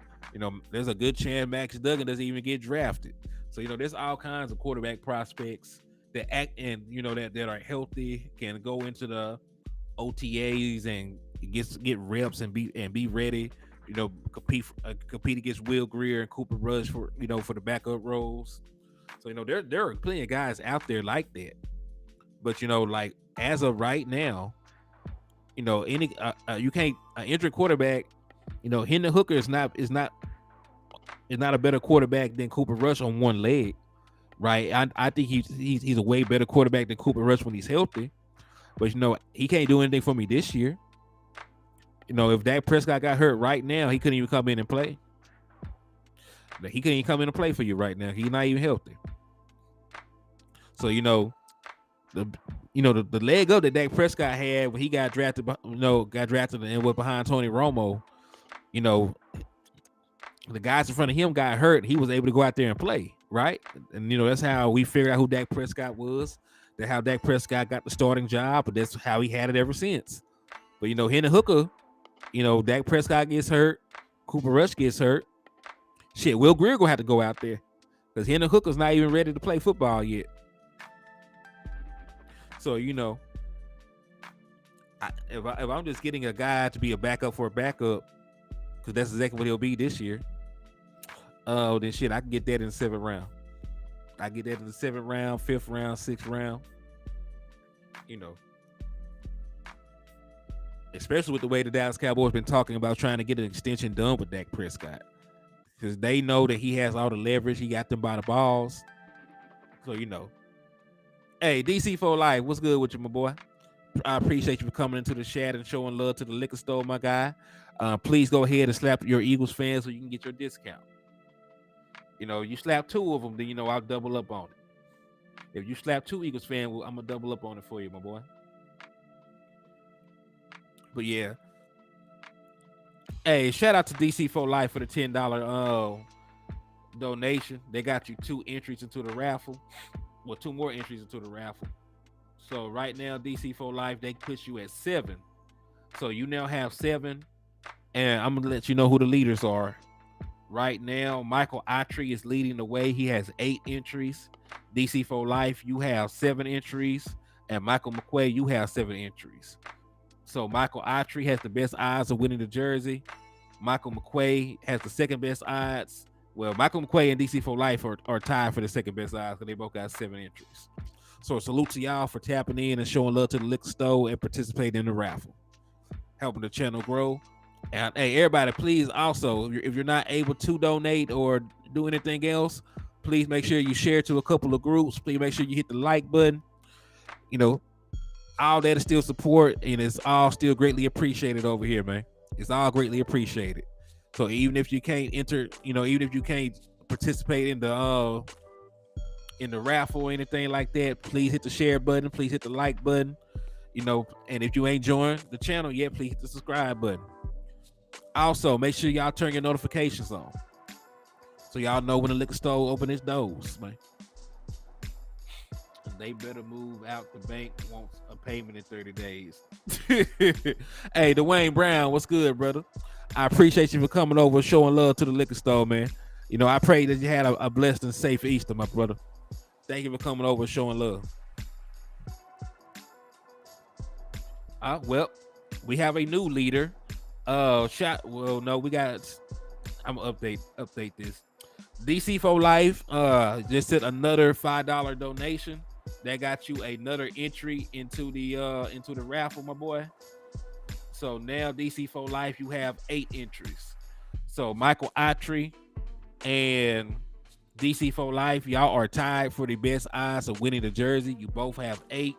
there's a good chance Max Duggan doesn't even get drafted. So, there's all kinds of quarterback prospects that act and, that are healthy, can go into the OTAs and get reps and be ready, compete against Will Greer and Cooper Rush for the backup roles. So, there are plenty of guys out there like that. But, like as of right now, any you can't injured quarterback. Hendon Hooker is not a better quarterback than Cooper Rush on one leg, right? I think he's a way better quarterback than Cooper Rush when he's healthy, but he can't do anything for me this year. If Dak Prescott got hurt right now, he couldn't even come in and play. Like, he can't even come in and play for you right now. He's not even healthy. So the leg up that Dak Prescott had when he got drafted, and went behind Tony Romo. The guys in front of him got hurt. He was able to go out there and play, right? And that's how we figured out who Dak Prescott was. That's how Dak Prescott got the starting job, but that's how he had it ever since. But Henry Hooker, Dak Prescott gets hurt, Cooper Rush gets hurt. Shit, Will Greer gonna have to go out there because Henry Hooker's not even ready to play football yet. So if I'm just getting a guy to be a backup for a backup, because that's exactly what he'll be this year. Then shit, I can get that in the 7th round. I get that in the 7th round, 5th round, 6th round. Especially with the way the Dallas Cowboys been talking about trying to get an extension done with Dak Prescott, because they know that he has all the leverage. He got them by the balls. So hey, DC for life, what's good with you, my boy? I appreciate you for coming into the chat and showing love to the liquor store, my guy. Please go ahead and slap your Eagles fans so you can get your discount. You slap 2 of them, then I'll double up on it. If you slap 2 Eagles fans, I'm gonna double up on it for you, my boy. But yeah, hey, shout out to DC for Life for the $10 donation. They got you 2 entries into the raffle. Well, 2 more entries into the raffle. So right now, DC for Life, they push you at 7. So you now have 7, and I'm gonna let you know who the leaders are. Right now, Michael Autry is leading the way. He has 8 entries. DC for Life, you have 7 entries, and Michael McQuay, you have 7 entries. So Michael Autry has the best odds of winning the jersey. Michael McQuay has the second best odds. Well, Michael McQuay and DC for Life are tied for the second best odds because they both got 7 entries. So salute to y'all for tapping in and showing love to the liquor store and participating in the raffle, helping the channel grow. And hey, everybody, please also, if you're not able to donate or do anything else, please make sure you share to a couple of groups. Please make sure you hit the like button. All that is still support, and it's all still greatly appreciated over here, man. It's all greatly appreciated. So even if you can't enter, even if you can't participate in the raffle or anything like that, please hit the share button. Please hit the like button. And if you ain't joined the channel yet, please hit the subscribe button. Also, make sure y'all turn your notifications on so y'all know when the liquor store open its doors, man. They better move out. The bank wants a payment in 30 days. Hey, Dwayne Brown, what's good, brother? I appreciate you for coming over and showing love to the liquor store, man. I pray that you had a blessed and safe Easter, my brother. Thank you for coming over and showing love. Well, we have a new leader. I'm gonna update this. DC for Life just did another $5 donation. That got you another entry into the raffle, my boy. So now DC for Life, you have 8 entries. So Michael Autry and DC for Life, y'all are tied for the best odds of winning the jersey. You both have 8.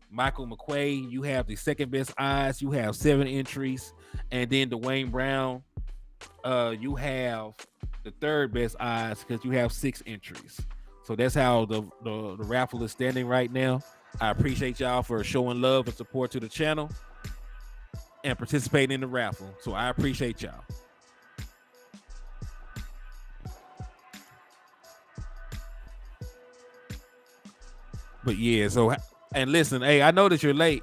Michael McQuay, you have the second best odds. You have 7 entries. And then Dwayne Brown, you have the third best odds because you have 6 entries. So that's how the raffle is standing right now. I appreciate y'all for showing love and support to the channel and participating in the raffle. So I appreciate y'all. But yeah, and listen, hey, I know that you're late.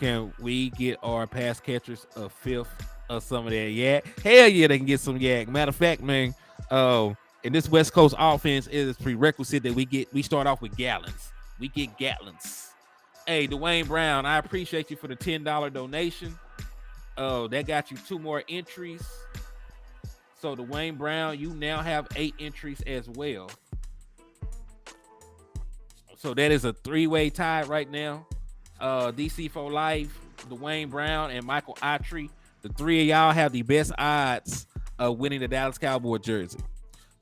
Can we get our pass catchers a 5th of some of that yak? Hell yeah, they can get some yak. Matter of fact, man, in this West Coast offense, it is prerequisite that we start off with gallons. We get gallons. Hey, Dwayne Brown, I appreciate you for the $10 donation. That got you 2 more entries. So Dwayne Brown, you now have 8 entries as well. So that is a 3-way tie right now. DC for Life, Dwayne Brown, and Michael Autry. The 3 of y'all have the best odds of winning the Dallas Cowboy jersey.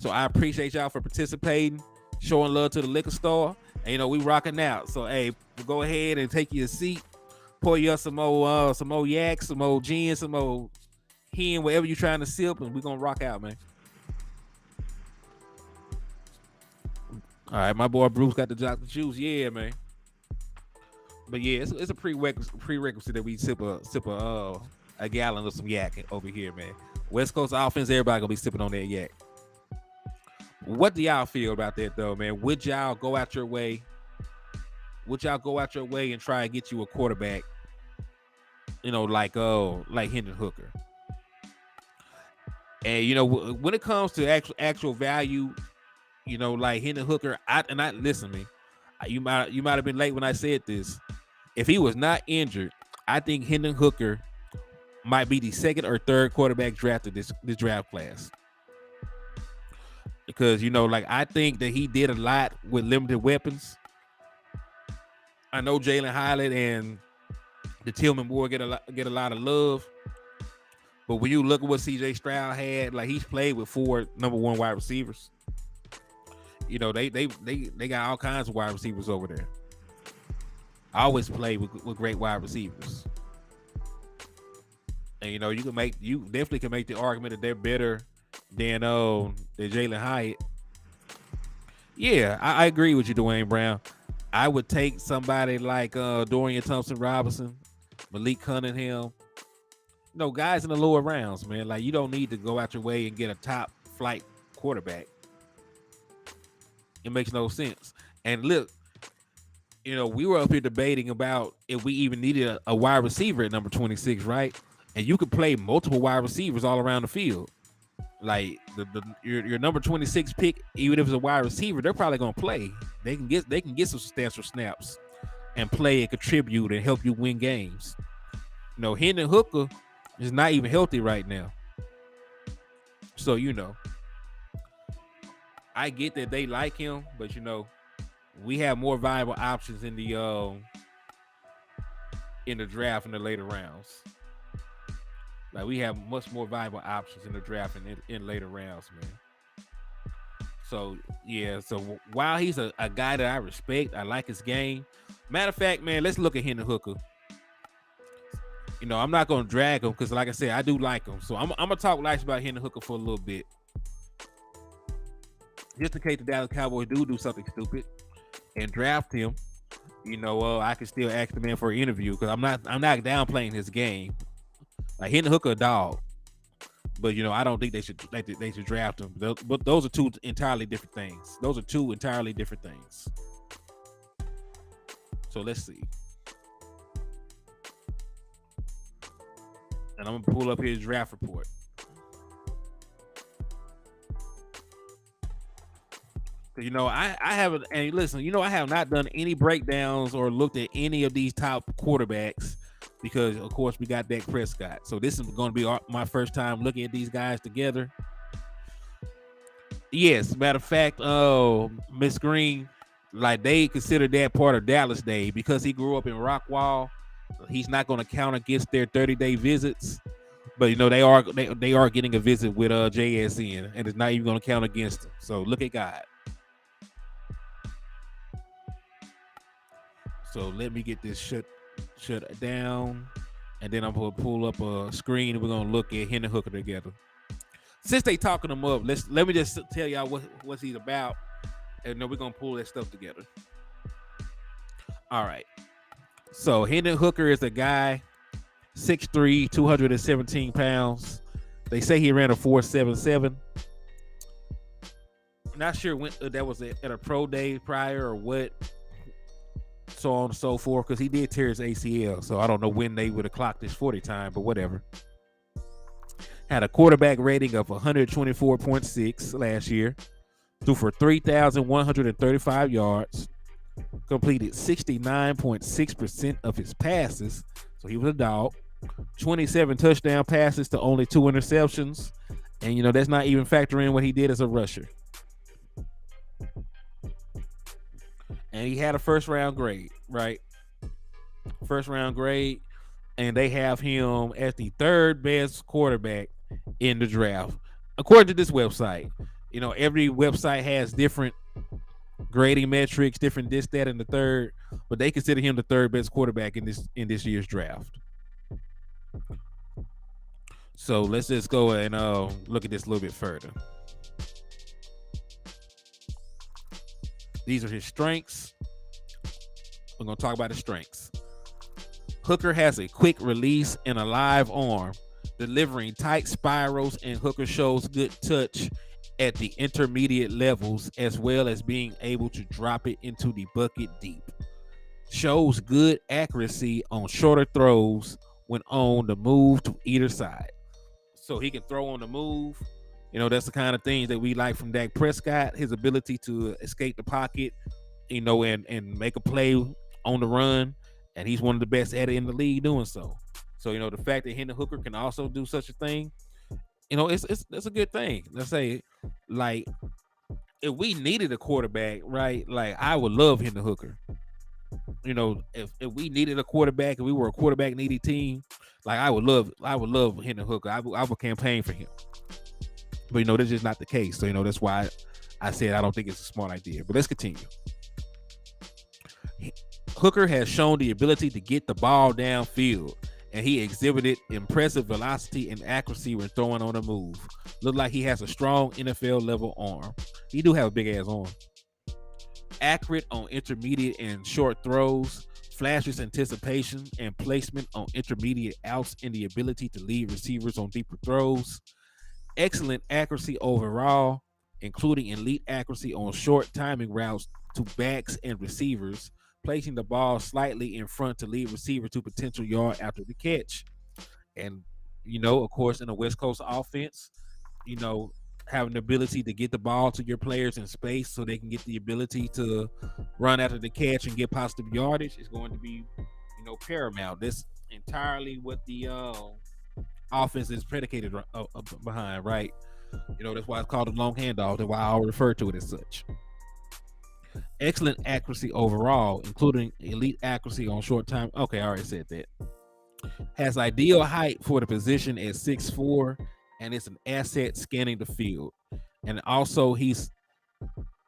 So I appreciate y'all for participating, showing love to the liquor store. And we rocking out. So hey, go ahead and take your seat, pour you up some more yak, some more gin, some more pen, whatever you're trying to sip, and we're gonna rock out, man. All right, my boy Bruce got the Dr. Juice. Yeah, man. But yeah, it's a prerequisite that we sip a gallon of some yak over here, man. West Coast offense, everybody gonna be sipping on that yak. What do y'all feel about that though, man? Would y'all go out your way? Would y'all go out your way and try and get you a quarterback? Like Hendon Hooker. And when it comes to actual value, like Hendon Hooker, I listen to me. You might have been late when I said this. If he was not injured, I think Hendon Hooker might be the second or third quarterback drafted this draft class. Because I think that he did a lot with limited weapons. I know Jalen Hyatt and the Tillman Moore get a lot of love. But when you look at what CJ Stroud had, like he's played with 4 number 1 wide receivers. They got all kinds of wide receivers over there. I always play with great wide receivers. And you definitely can make the argument that they're better than Jalen Hyatt. Yeah, I agree with you, Dwayne Brown. I would take somebody like Dorian Thompson-Robinson, Malik Cunningham. Guys in the lower rounds, man. Like you don't need to go out your way and get a top flight quarterback. It makes no sense. And look, we were up here debating about if we even needed a wide receiver at number 26, right? And you could play multiple wide receivers all around the field. Like your number 26 pick, even if it's a wide receiver, they're probably gonna play. They can get some substantial snaps and play and contribute and help you win games. Hendon Hooker is not even healthy right now. So I get that they like him, but we have more viable options in the draft in the later rounds. Like we have much more viable options in the draft and in later rounds, man. So yeah, so while he's a guy that I respect, I like his game. Matter of fact, man, let's look at Hendon Hooker. I'm not gonna drag him because, like I said, I do like him. So I'm gonna talk nice about Hendon Hooker for a little bit, just in case the Dallas Cowboys do something stupid and draft him. I can still ask the man for an interview because I'm not downplaying his game. Like Hendon Hooker, a dog, but I don't think they should draft him. But those are two entirely different things. So let's see. And I'm gonna pull up his draft report. I haven't, and listen, I have not done any breakdowns or looked at any of these top quarterbacks because, of course, we got Dak Prescott. So this is going to be my first time looking at these guys together. Yes, matter of fact, Miss Green, like they consider that part of Dallas Day because he grew up in Rockwall. He's not going to count against their 30-day visits, but they are getting a visit with JSN, and it's not even going to count against them. So look at God. So let me get this shut down, and then I'm gonna pull up a screen and we're gonna look at Hendon Hooker together. Since they talking him up, let me just tell y'all what he's about, and then we're gonna pull that stuff together. All right. So Hendon Hooker is a guy, 6'3", 217 pounds. They say he ran a 4.77. Not sure when that was at a pro day prior or what. So on and so forth, because he did tear his ACL. So I don't know when they would have clocked his 40 time, but whatever. Had a quarterback rating of 124.6 last year. Threw for 3,135 yards. Completed 69.6% of his passes. So he was a dog. 27 touchdown passes to only 2 interceptions. And, that's not even factoring what he did as a rusher. And he had a first-round grade, right? First-round grade. And they have him as the third best quarterback in the draft. According to this website. Every website has different grading metrics, different this, that, and the third. But they consider him the third best quarterback in this year's draft. So let's just go and look at this a little bit further. These are his strengths. We're going to talk about his strengths. Hooker has a quick release and a live arm, delivering tight spirals, and Hooker shows good touch at the intermediate levels, as well as being able to drop it into the bucket deep. Shows good accuracy on shorter throws when on the move to either side. So he can throw on the move. You know, that's the kind of things that we like from Dak Prescott, his ability to escape the pocket, you know, and make a play on the run. And he's one of the best at it in the league doing so. So, you know, the fact that Hendon Hooker can also do such a thing, you know, it's a good thing. Let's say, like, if we needed a quarterback, right? Like, I would love Hendon Hooker. You know, if we needed a quarterback and we were a quarterback needy team, like I would love Hendon Hooker. I would campaign for him. But you know, that's just not the case. So, you know, that's why I said I don't think it's a smart idea. But let's continue. Hooker has shown the ability to get the ball downfield, and he exhibited impressive velocity and accuracy when throwing on the move. Looked like he has a strong NFL level arm. He do have a big ass arm. Accurate on intermediate and short throws, flashes anticipation and placement on intermediate outs, and the ability to lead receivers on deeper throws. Excellent accuracy overall, including elite accuracy on short timing routes to backs and receivers, placing the ball slightly in front to lead receiver to potential yard after the catch. And, you know, of course, in a West Coast offense, you know, having the ability to get the ball to your players in space so they can get the ability to run after the catch and get positive yardage is going to be, you know, paramount. That's entirely what the offense is predicated behind, right? You know, that's why it's called a long handoff. That's why I'll refer to it as such. Excellent accuracy overall, including elite accuracy on short time. Okay, I already said that. Has ideal height for the position at 6'4", and it's an asset scanning the field. And also he's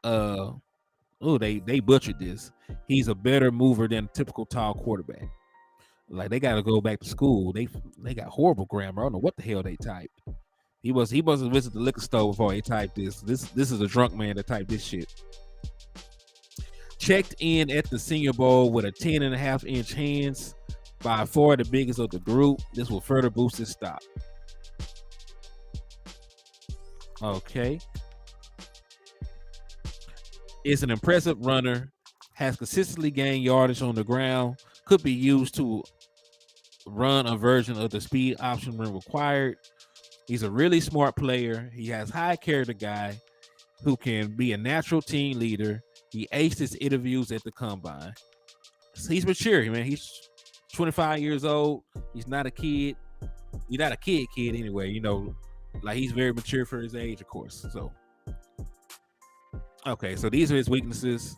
they butchered this. He's a better mover than a typical tall quarterback. Like, they got to go back to school. They got horrible grammar. I don't know what the hell they typed. He wasn't visit the liquor store before he typed this. This is a drunk man that typed this shit. Checked in at the Senior Bowl with a 10.5-inch hands, by far the biggest of the group. This will further boost his stock. Okay. Is an impressive runner, has consistently gained yardage on the ground, could be used to run a version of the speed option when required. He's a really smart player. He has high character guy who can be a natural team leader. He aced his interviews at the combine. So he's mature, man. He's 25 years old. He's not a kid. He's not a kid anyway, you know. Like, he's very mature for his age, of course. So, okay, so these are his weaknesses.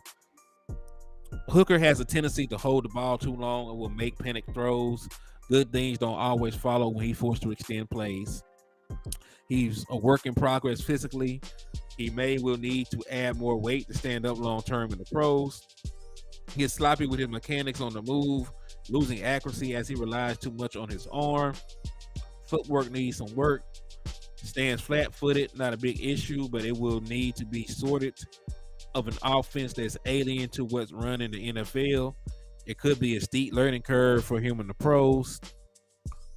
Hooker has a tendency to hold the ball too long and will make panic throws. Good things don't always follow when he's forced to extend plays. He's a work in progress physically. He will need to add more weight to stand up long term in the pros. He gets sloppy with his mechanics on the move, losing accuracy as he relies too much on his arm. Footwork needs some work. Stands flat-footed, not a big issue, but it will need to be sorted of an offense that's alien to what's run in the NFL. It could be a steep learning curve for him in the pros.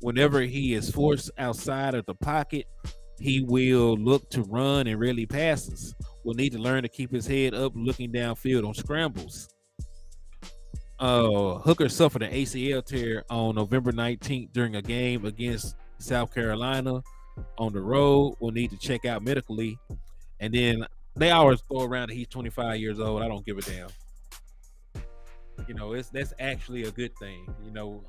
Whenever he is forced outside of the pocket, he will look to run and rarely passes. Will need to learn to keep his head up looking downfield on scrambles. Hooker suffered an ACL tear on November 19th during a game against South Carolina on the road. Will need to check out medically. And then they always throw around that he's 25 years old. I don't give a damn. You know, that's actually a good thing. You know,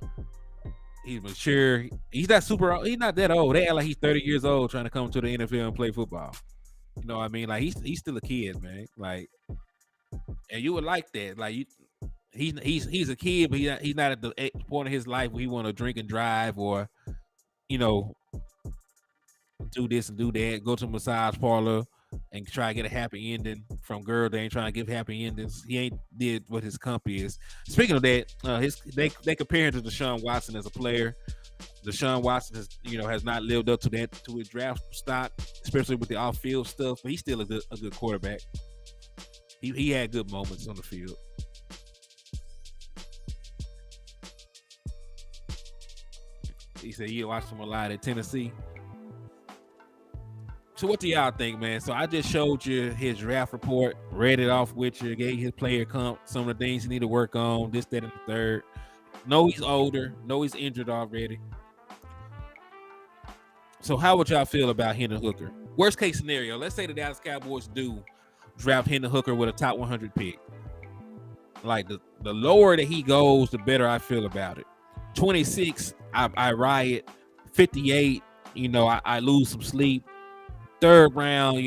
he's mature. He's not super old. He's not that old. They act like he's 30 years old trying to come to the NFL and play football. You know what I mean? Like, he's still a kid, man. Like, and you would like that. Like, he's a kid, but he's not at the point of his life where he want to drink and drive, or, you know, do this and do that, go to a massage parlor and try to get a happy ending from girl that ain't trying to give happy endings. He ain't did what his comp is. Speaking of that, they compare him to Deshaun Watson as a player. Deshaun Watson has not lived up to his draft stock, especially with the off field stuff. But he's still a good quarterback. He had good moments on the field. He said he watched him a lot at Tennessee. So what do y'all think, man? So I just showed you his draft report, read it off with you, gave his player comp, some of the things he need to work on, this, that, and the third. Know he's older. Know he's injured already. So how would y'all feel about Hendon Hooker? Worst case scenario, let's say the Dallas Cowboys do draft Hendon Hooker with a top 100 pick. Like the lower that he goes, the better I feel about it. 26, I riot. 58, I lose some sleep. Third round,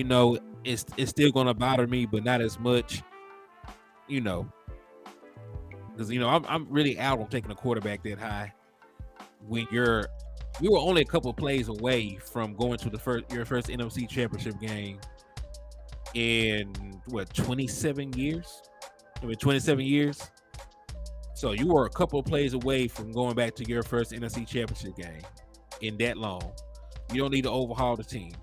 it's still gonna bother me, but not as much, because I'm really out on taking a quarterback that high when we were only a couple of plays away from going to your first NFC Championship game in 27 years. 27 years. So you were a couple of plays away from going back to your first NFC Championship game in that long. You don't need to overhaul the team.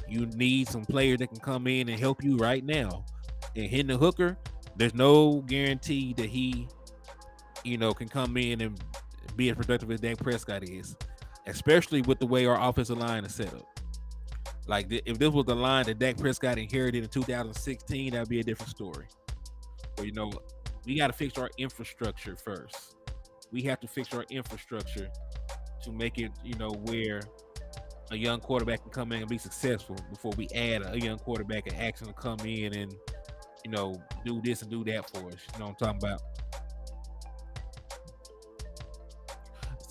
You need some players that can come in and help you right now. And Hendon Hooker, there's no guarantee that he, can come in and be as productive as Dak Prescott is, especially with the way our offensive line is set up. Like, if this was the line that Dak Prescott inherited in 2016, that'd be a different story. But, we got to fix our infrastructure first. We have to fix our infrastructure to make it, where a young quarterback can come in and be successful before we add a young quarterback and ask him to come in and, do this and do that for us. You know what I'm talking about?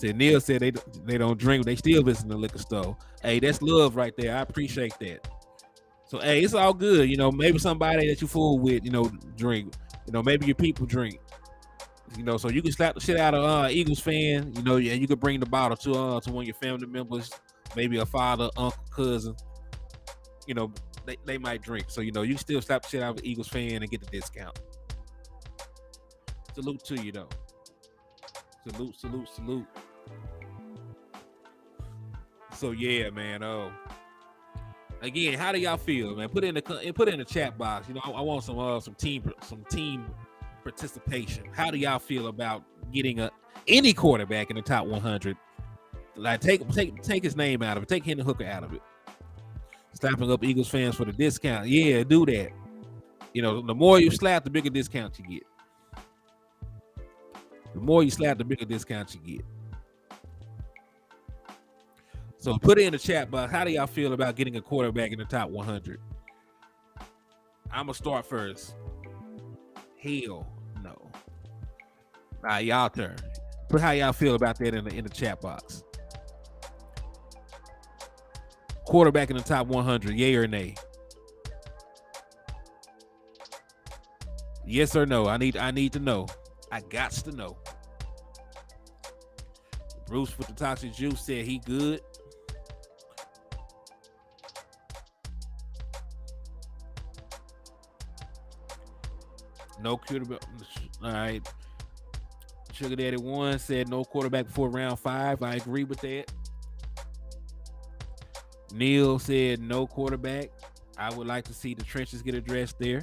Neil said they don't drink, they still visit the liquor store. Hey, that's love right there. I appreciate that. So, hey, it's all good. Maybe somebody that you fool with, drink. Maybe your people drink. So you can slap the shit out of Eagles fan. You could bring the bottle to one of your family members. Maybe a father, uncle, cousin, they might drink. So, you can still slap the shit out of an Eagles fan and get the discount. Salute to you, though. Salute. So, yeah, man. Again, how do y'all feel, man? Put it in the chat box. I want some team participation. How do y'all feel about getting any quarterback in the top 100? Like, take his name out of it. Take Hendon Hooker out of it. Slapping up Eagles fans for the discount. Yeah, do that. The more you slap, the bigger discount you get. The more you slap, the bigger discount you get. So put it in the chat box. How do y'all feel about getting a quarterback in the top 100? I'm going to start first. Hell no. All right, y'all turn. Put how y'all feel about that in the chat box. Quarterback in the top 100, yay or nay? Yes or no? I need to know. I got to know. Bruce with the toxic juice said he good. No quarterback. All right. Sugar Daddy 1 said no quarterback before round 5. I agree with that. Neil said no quarterback. I would like to see the trenches get addressed there.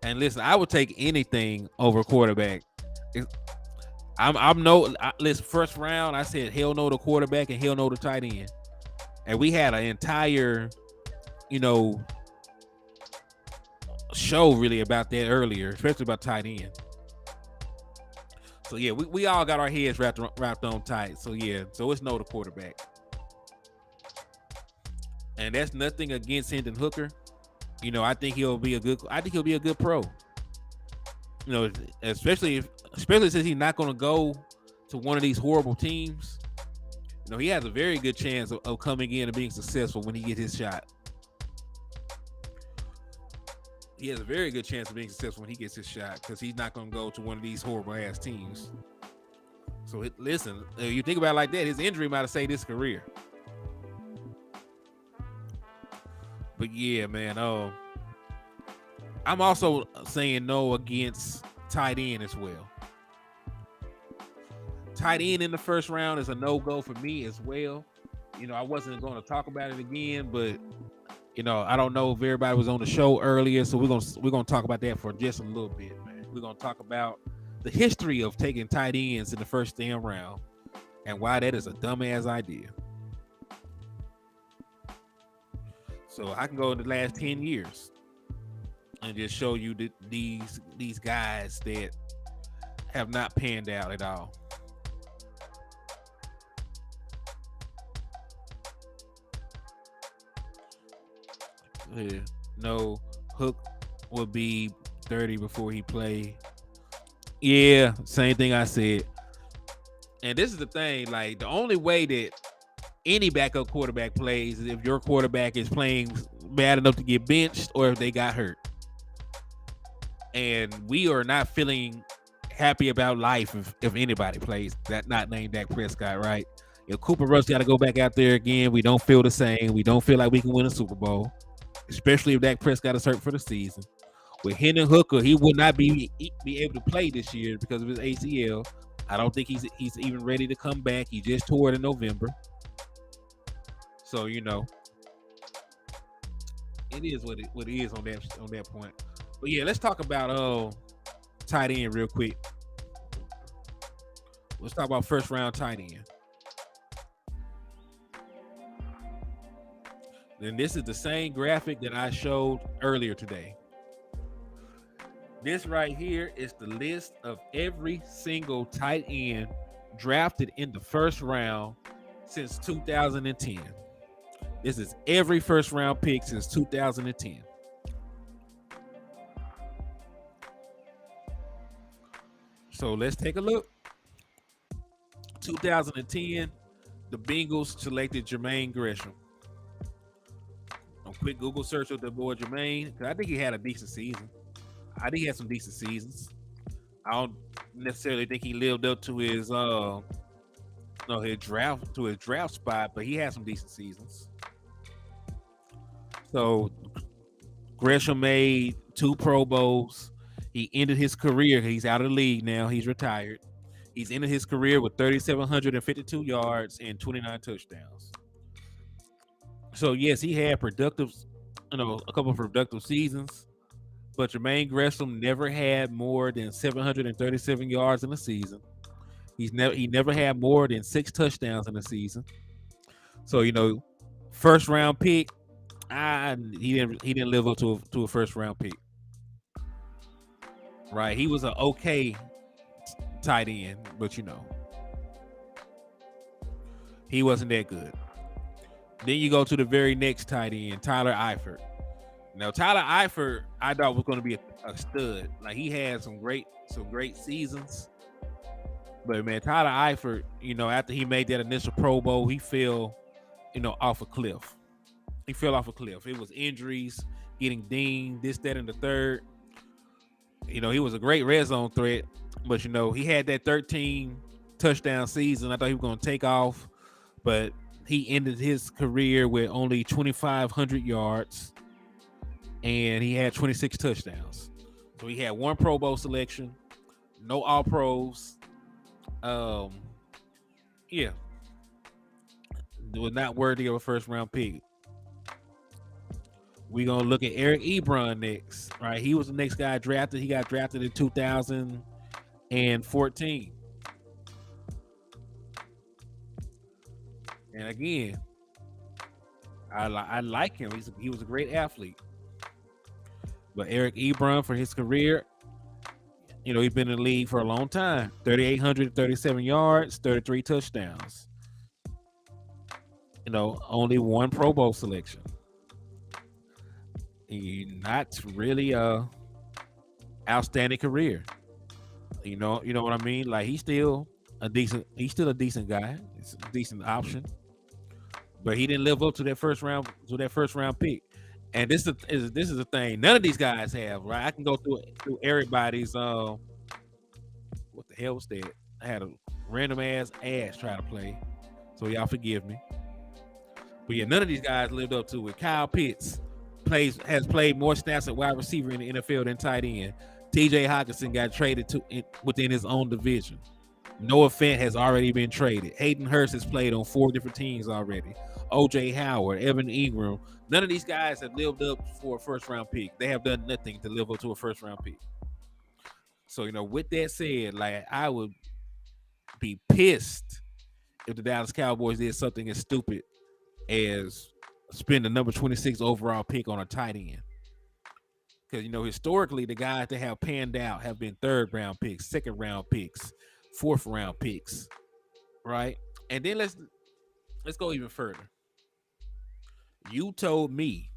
And listen, I would take anything over quarterback. Listen, first round, I said hell no to quarterback and hell no to tight end. And we had an entire, show really about that earlier, especially about tight end. So yeah, we all got our heads wrapped on tight. So yeah, so it's no to quarterback. And that's nothing against Hendon Hooker. I think he'll be a good pro. Especially since he's not going to go to one of these horrible teams. He has a very good chance of coming in and being successful when he gets his shot. He has a very good chance of being successful when he gets his shot because he's not going to go to one of these horrible ass teams. So listen, you think about it like that, his injury might have saved his career. But yeah, man, I'm also saying no against tight end as well. Tight end in the first round is a no-go for me as well. I wasn't going to talk about it again, but I don't know if everybody was on the show earlier, so we're gonna talk about that for just a little bit, man. We're gonna talk about the history of taking tight ends in the first damn round and why that is a dumbass idea. So I can go in the last 10 years and just show you these guys that have not panned out at all. Yeah. No, Hook would be 30 before he played. Yeah, same thing I said. And this is the thing, like the only way that any backup quarterback plays is if your quarterback is playing bad enough to get benched or if they got hurt. And we are not feeling happy about life if anybody plays that not named Dak Prescott, right? If Cooper Rush got to go back out there again, we don't feel the same. We don't feel like we can win a Super Bowl, especially if Dak Prescott is hurt for the season. With Hendon Hooker, he will not be able to play this year because of his ACL. I don't think he's even ready to come back. He just tore it in November. So, it is what it is on that point. But yeah, let's talk about tight end real quick. Let's talk about first round tight end. Then this is the same graphic that I showed earlier today. This right here is the list of every single tight end drafted in the first round since 2010. This is every first round pick since 2010. So let's take a look. 2010, the Bengals selected Jermaine Gresham. A quick Google search of the boy Jermaine, because I think he had a decent season. I think he had some decent seasons. I don't necessarily think he lived up to his draft spot, but he had some decent seasons. So Gresham made 2 Pro Bowls. He ended his career. He's out of the league now. He's retired. He's ended his career with 3,752 yards and 29 touchdowns. So yes, he had a couple of productive seasons. But Jermaine Gresham never had more than 737 yards in a season. He never had more than 6 touchdowns in a season. So first round pick, he didn't live up to a first round pick. Right, he was an okay tight end, but he wasn't that good. Then you go to the very next tight end, Tyler Eifert. Now, Tyler Eifert, I thought was going to be a stud. Like he had some great seasons, but man, Tyler Eifert, after he made that initial Pro Bowl, he fell, off a cliff. He fell off a cliff. It was injuries, getting dinged, this, that, and the third. He was a great red zone threat, but he had that 13 touchdown season. I thought he was going to take off, but he ended his career with only 2,500 yards. And he had 26 touchdowns. So he had 1 Pro Bowl selection, no All Pros. Yeah. It was not worthy of a first round pick. We're going to look at Eric Ebron next. Right? He was the next guy drafted. He got drafted in 2014. And again, I like him. He was a great athlete. But Eric Ebron, for his career, he's been in the league for a long time. 3,837 yards, 33 touchdowns. Only 1 Pro Bowl selection. Not really a outstanding career. You know what I mean? Like he's still a decent guy. It's a decent option. But he didn't live up to that first round pick. And this is the thing. None of these guys have, right? I can go through everybody's. What the hell was that? I had a random ass try to play, so y'all forgive me. But yeah, none of these guys lived up to it. Kyle Pitts has played more snaps at wide receiver in the NFL than tight end. T.J. Hockenson got traded within his own division. Noah Fant has already been traded. Hayden Hurst has played on 4 different teams already. OJ Howard, Evan Ingram. None of these guys have lived up for a first round pick. They have done nothing to live up to a first round pick. So, with that said, like, I would be pissed if the Dallas Cowboys did something as stupid as spend the number 26 overall pick on a tight end. Because, historically, the guys that have panned out have been 3rd round picks, 2nd round picks, 4th round picks, right? And then let's go even further. Y'all told me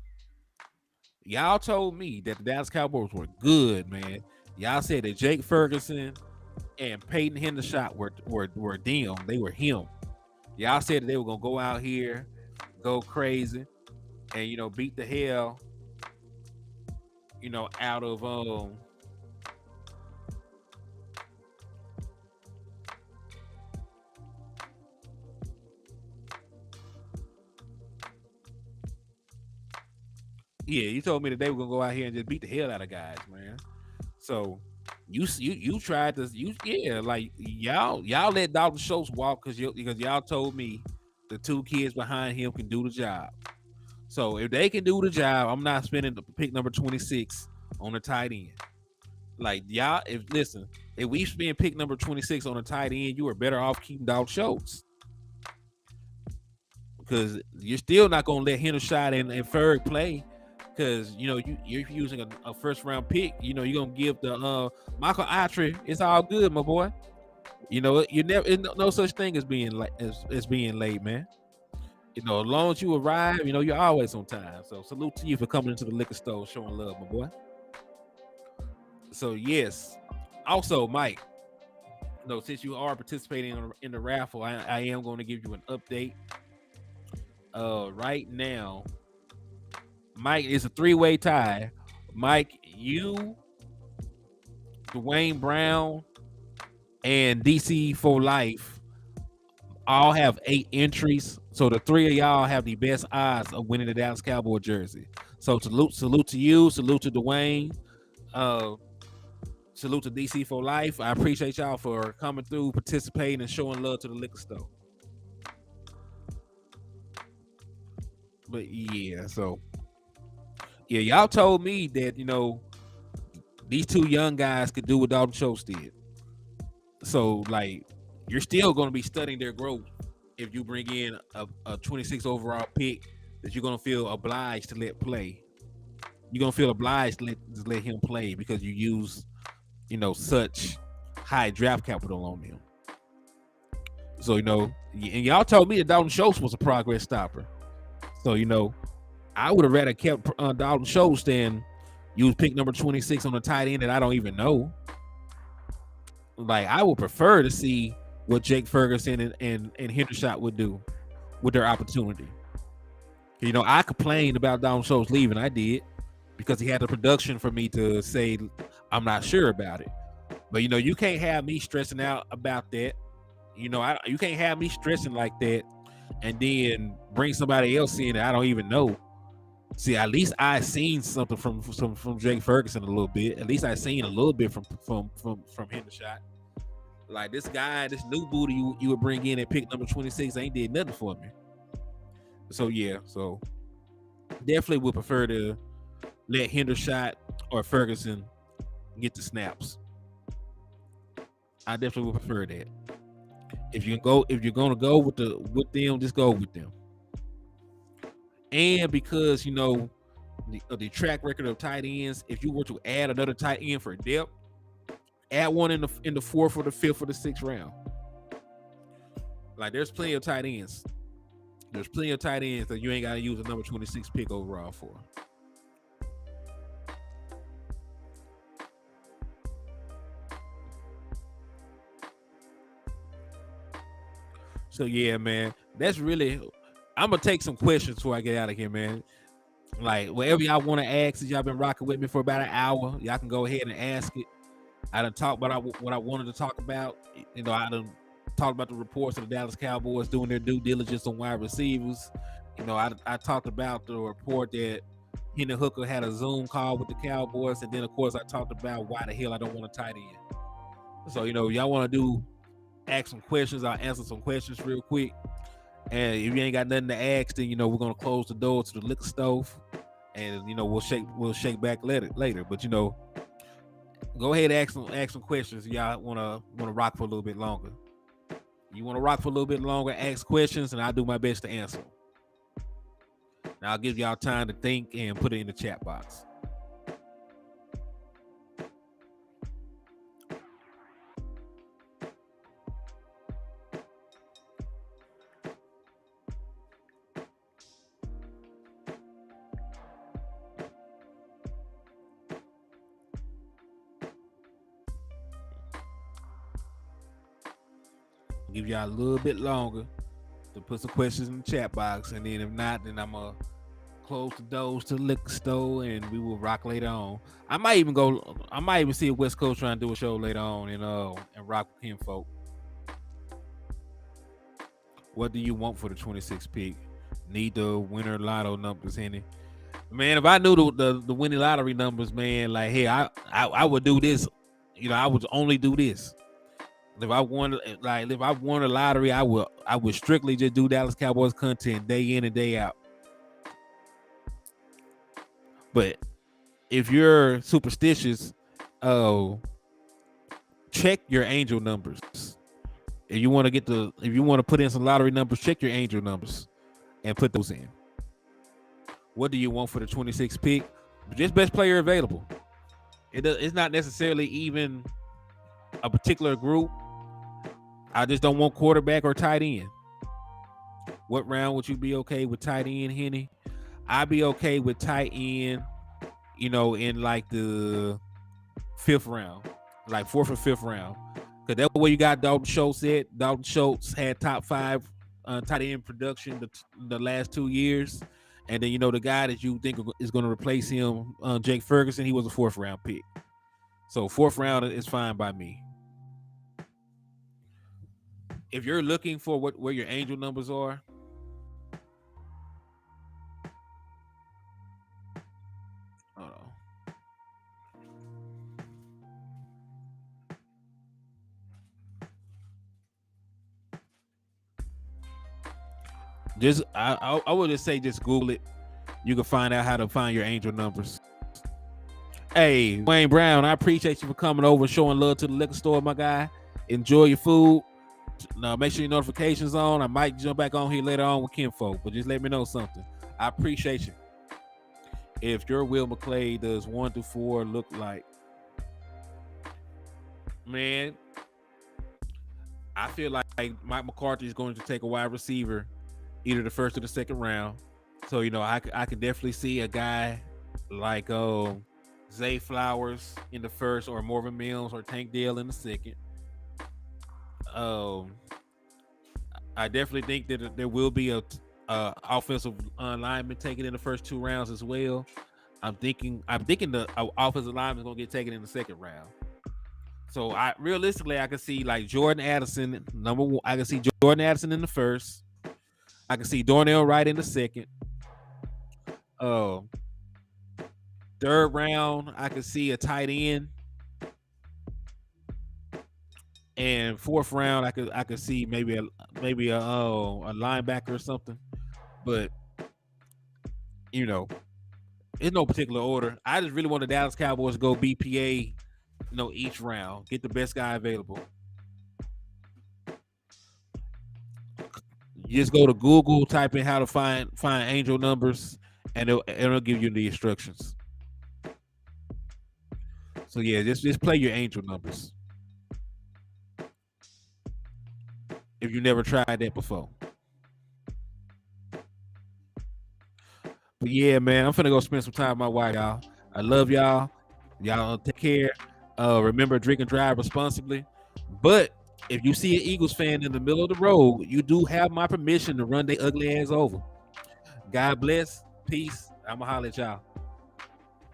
that the Dallas Cowboys were good, man. Y'all said that Jake Ferguson and Peyton Hendershot were them. They were him. Y'all said that they were gonna go out here, go crazy, and beat the hell, out of yeah, you told me that they were gonna go out here and just beat the hell out of guys, man. So you tried to like y'all let Dalton Schultz walk because y'all told me the 2 kids behind him can do the job. So if they can do the job, I'm not spending the pick number 26 on a tight end. Like y'all, if we spend pick number 26 on a tight end, you are better off keeping Dalton Schultz. Because you're still not gonna let Hendershot and Ferg play. Because you're using a first round pick, you're gonna give the Michael Autry. It's all good, my boy. You never no such thing as being late, man. As long as you arrive, you're always on time. So salute to you for coming into the liquor store showing love, my boy. So yes. Also, Mike, since you are participating in the raffle, I am going to give you an update. Right now, Mike, it's a 3-way tie. Mike, you, Dwayne Brown, and DC for Life all have 8 entries. So the 3 of y'all have the best odds of winning the Dallas Cowboy jersey. So salute to you, salute to Dwayne, salute to DC for Life. I appreciate y'all for coming through, participating, and showing love to the liquor store. But yeah, so yeah, y'all told me that these 2 young guys could do what Dalton Schultz did. So like, you're still going to be studying their growth if you bring in a 26 overall pick that you're going to feel obliged to let play. You're going to feel obliged to let him play because you use such high draft capital on him. So and y'all told me that Dalton Schultz was a progress stopper. So I would have rather kept Dalton Schultz than use pick number 26 on a tight end that I don't even know. Like, I would prefer to see what Jake Ferguson and Hendershot would do with their opportunity. I complained about Dalton Schultz leaving. I did, because he had the production for me to say I'm not sure about it. But you can't have me stressing out about that. You can't have me stressing like that and then bring somebody else in that I don't even know. See, at least I seen something from Jake Ferguson a little bit. At least I seen a little bit from Hendershot. Like, this guy, this new booty you would bring in at pick number 26 ain't did nothing for me. So yeah, so definitely would prefer to let Hendershot or Ferguson get the snaps. I definitely would prefer that. If you're gonna go with them, just go with them. And because the track record of tight ends, if you were to add another tight end for depth, add one in the 4th or the 5th or the 6th round. Like, there's plenty of tight ends. There's plenty of tight ends that you ain't got to use a number 26 pick overall for. So yeah, man, that's really. I'm gonna take some questions before I get out of here, man. Like, whatever y'all want to ask, since y'all been rocking with me for about an hour, y'all can go ahead and ask it. I done talked about what I wanted to talk about. I done talked about the reports of the Dallas Cowboys doing their due diligence on wide receivers. I talked about the report that Henry Hooker had a Zoom call with the Cowboys, and then of course I talked about why the hell I don't want a tight end. So y'all want to do ask some questions. I'll answer some questions real quick. And if you ain't got nothing to ask, then we're gonna close the door to the liquor stove, and we'll shake back later. But go ahead and ask some questions. Y'all wanna rock for a little bit longer. You wanna rock for a little bit longer? Ask questions, and I'll do my best to answer. Now I'll give y'all time to think and put it in the chat box. Give y'all a little bit longer to put some questions in the chat box, and then if not, then I'm gonna close the doors to the liquor store, and we will rock later on. I might even see a West Coast trying to do a show later on, and rock with him, folk. What do you want for the 26th pick? Need the winner lotto numbers, Henny. Man, if I knew the winning lottery numbers, man, like, hey, I would do this. I would only do this. If I won a lottery, I would strictly just do Dallas Cowboys content day in and day out. But if you're superstitious, check your angel numbers. If you want to put in some lottery numbers, check your angel numbers and put those in. What do you want for the 26th pick? Just best player available. It's not necessarily even a particular group. I just don't want quarterback or tight end. What round would you be okay with tight end, Henny? I'd be okay with tight end, in like the 5th round, like 4th or 5th round. Because that's where you got Dalton Schultz at. Dalton Schultz had top 5 tight end production the last 2 years. And then, the guy that you think is going to replace him, Jake Ferguson, he was a 4th round pick. So 4th round is fine by me. If you're looking for where your angel numbers are, I would just say just Google it. You can find out how to find your angel numbers. Hey, Wayne Brown, I appreciate you for coming over and showing love to the liquor store, my guy. Enjoy your food. Now, make sure your notifications on. I might jump back on here later on with Kinfolk, but just let me know something. I appreciate you. If your Will McClay does 1 through 4 look like, man, I feel like Mike McCarthy is going to take a wide receiver, either the 1st or the 2nd round. So I can definitely see a guy like Zay Flowers in the 1st, or Marvin Mills or Tank Dell in the 2nd. I definitely think that there will be a offensive lineman taken in the first 2 rounds as well. I'm thinking the offensive lineman is gonna get taken in the 2nd round. So I can see like Jordan Addison, number 1. I can see Jordan Addison in the 1st. I can see Darnell Wright in the 2nd. 3rd round, I can see a tight end. And 4th round, I could see maybe a linebacker or something, but it's no particular order. I just really want the Dallas Cowboys to go BPA, each round, get the best guy available. You just go to Google, type in how to find angel numbers, and it'll give you the instructions. So yeah, just play your angel numbers. If you never tried that before. But yeah, man, I'm finna go spend some time with my wife, y'all. I love y'all. Y'all take care. Remember, drink and drive responsibly. But if you see an Eagles fan in the middle of the road, you do have my permission to run their ugly ass over. God bless. Peace. I'ma holler at y'all.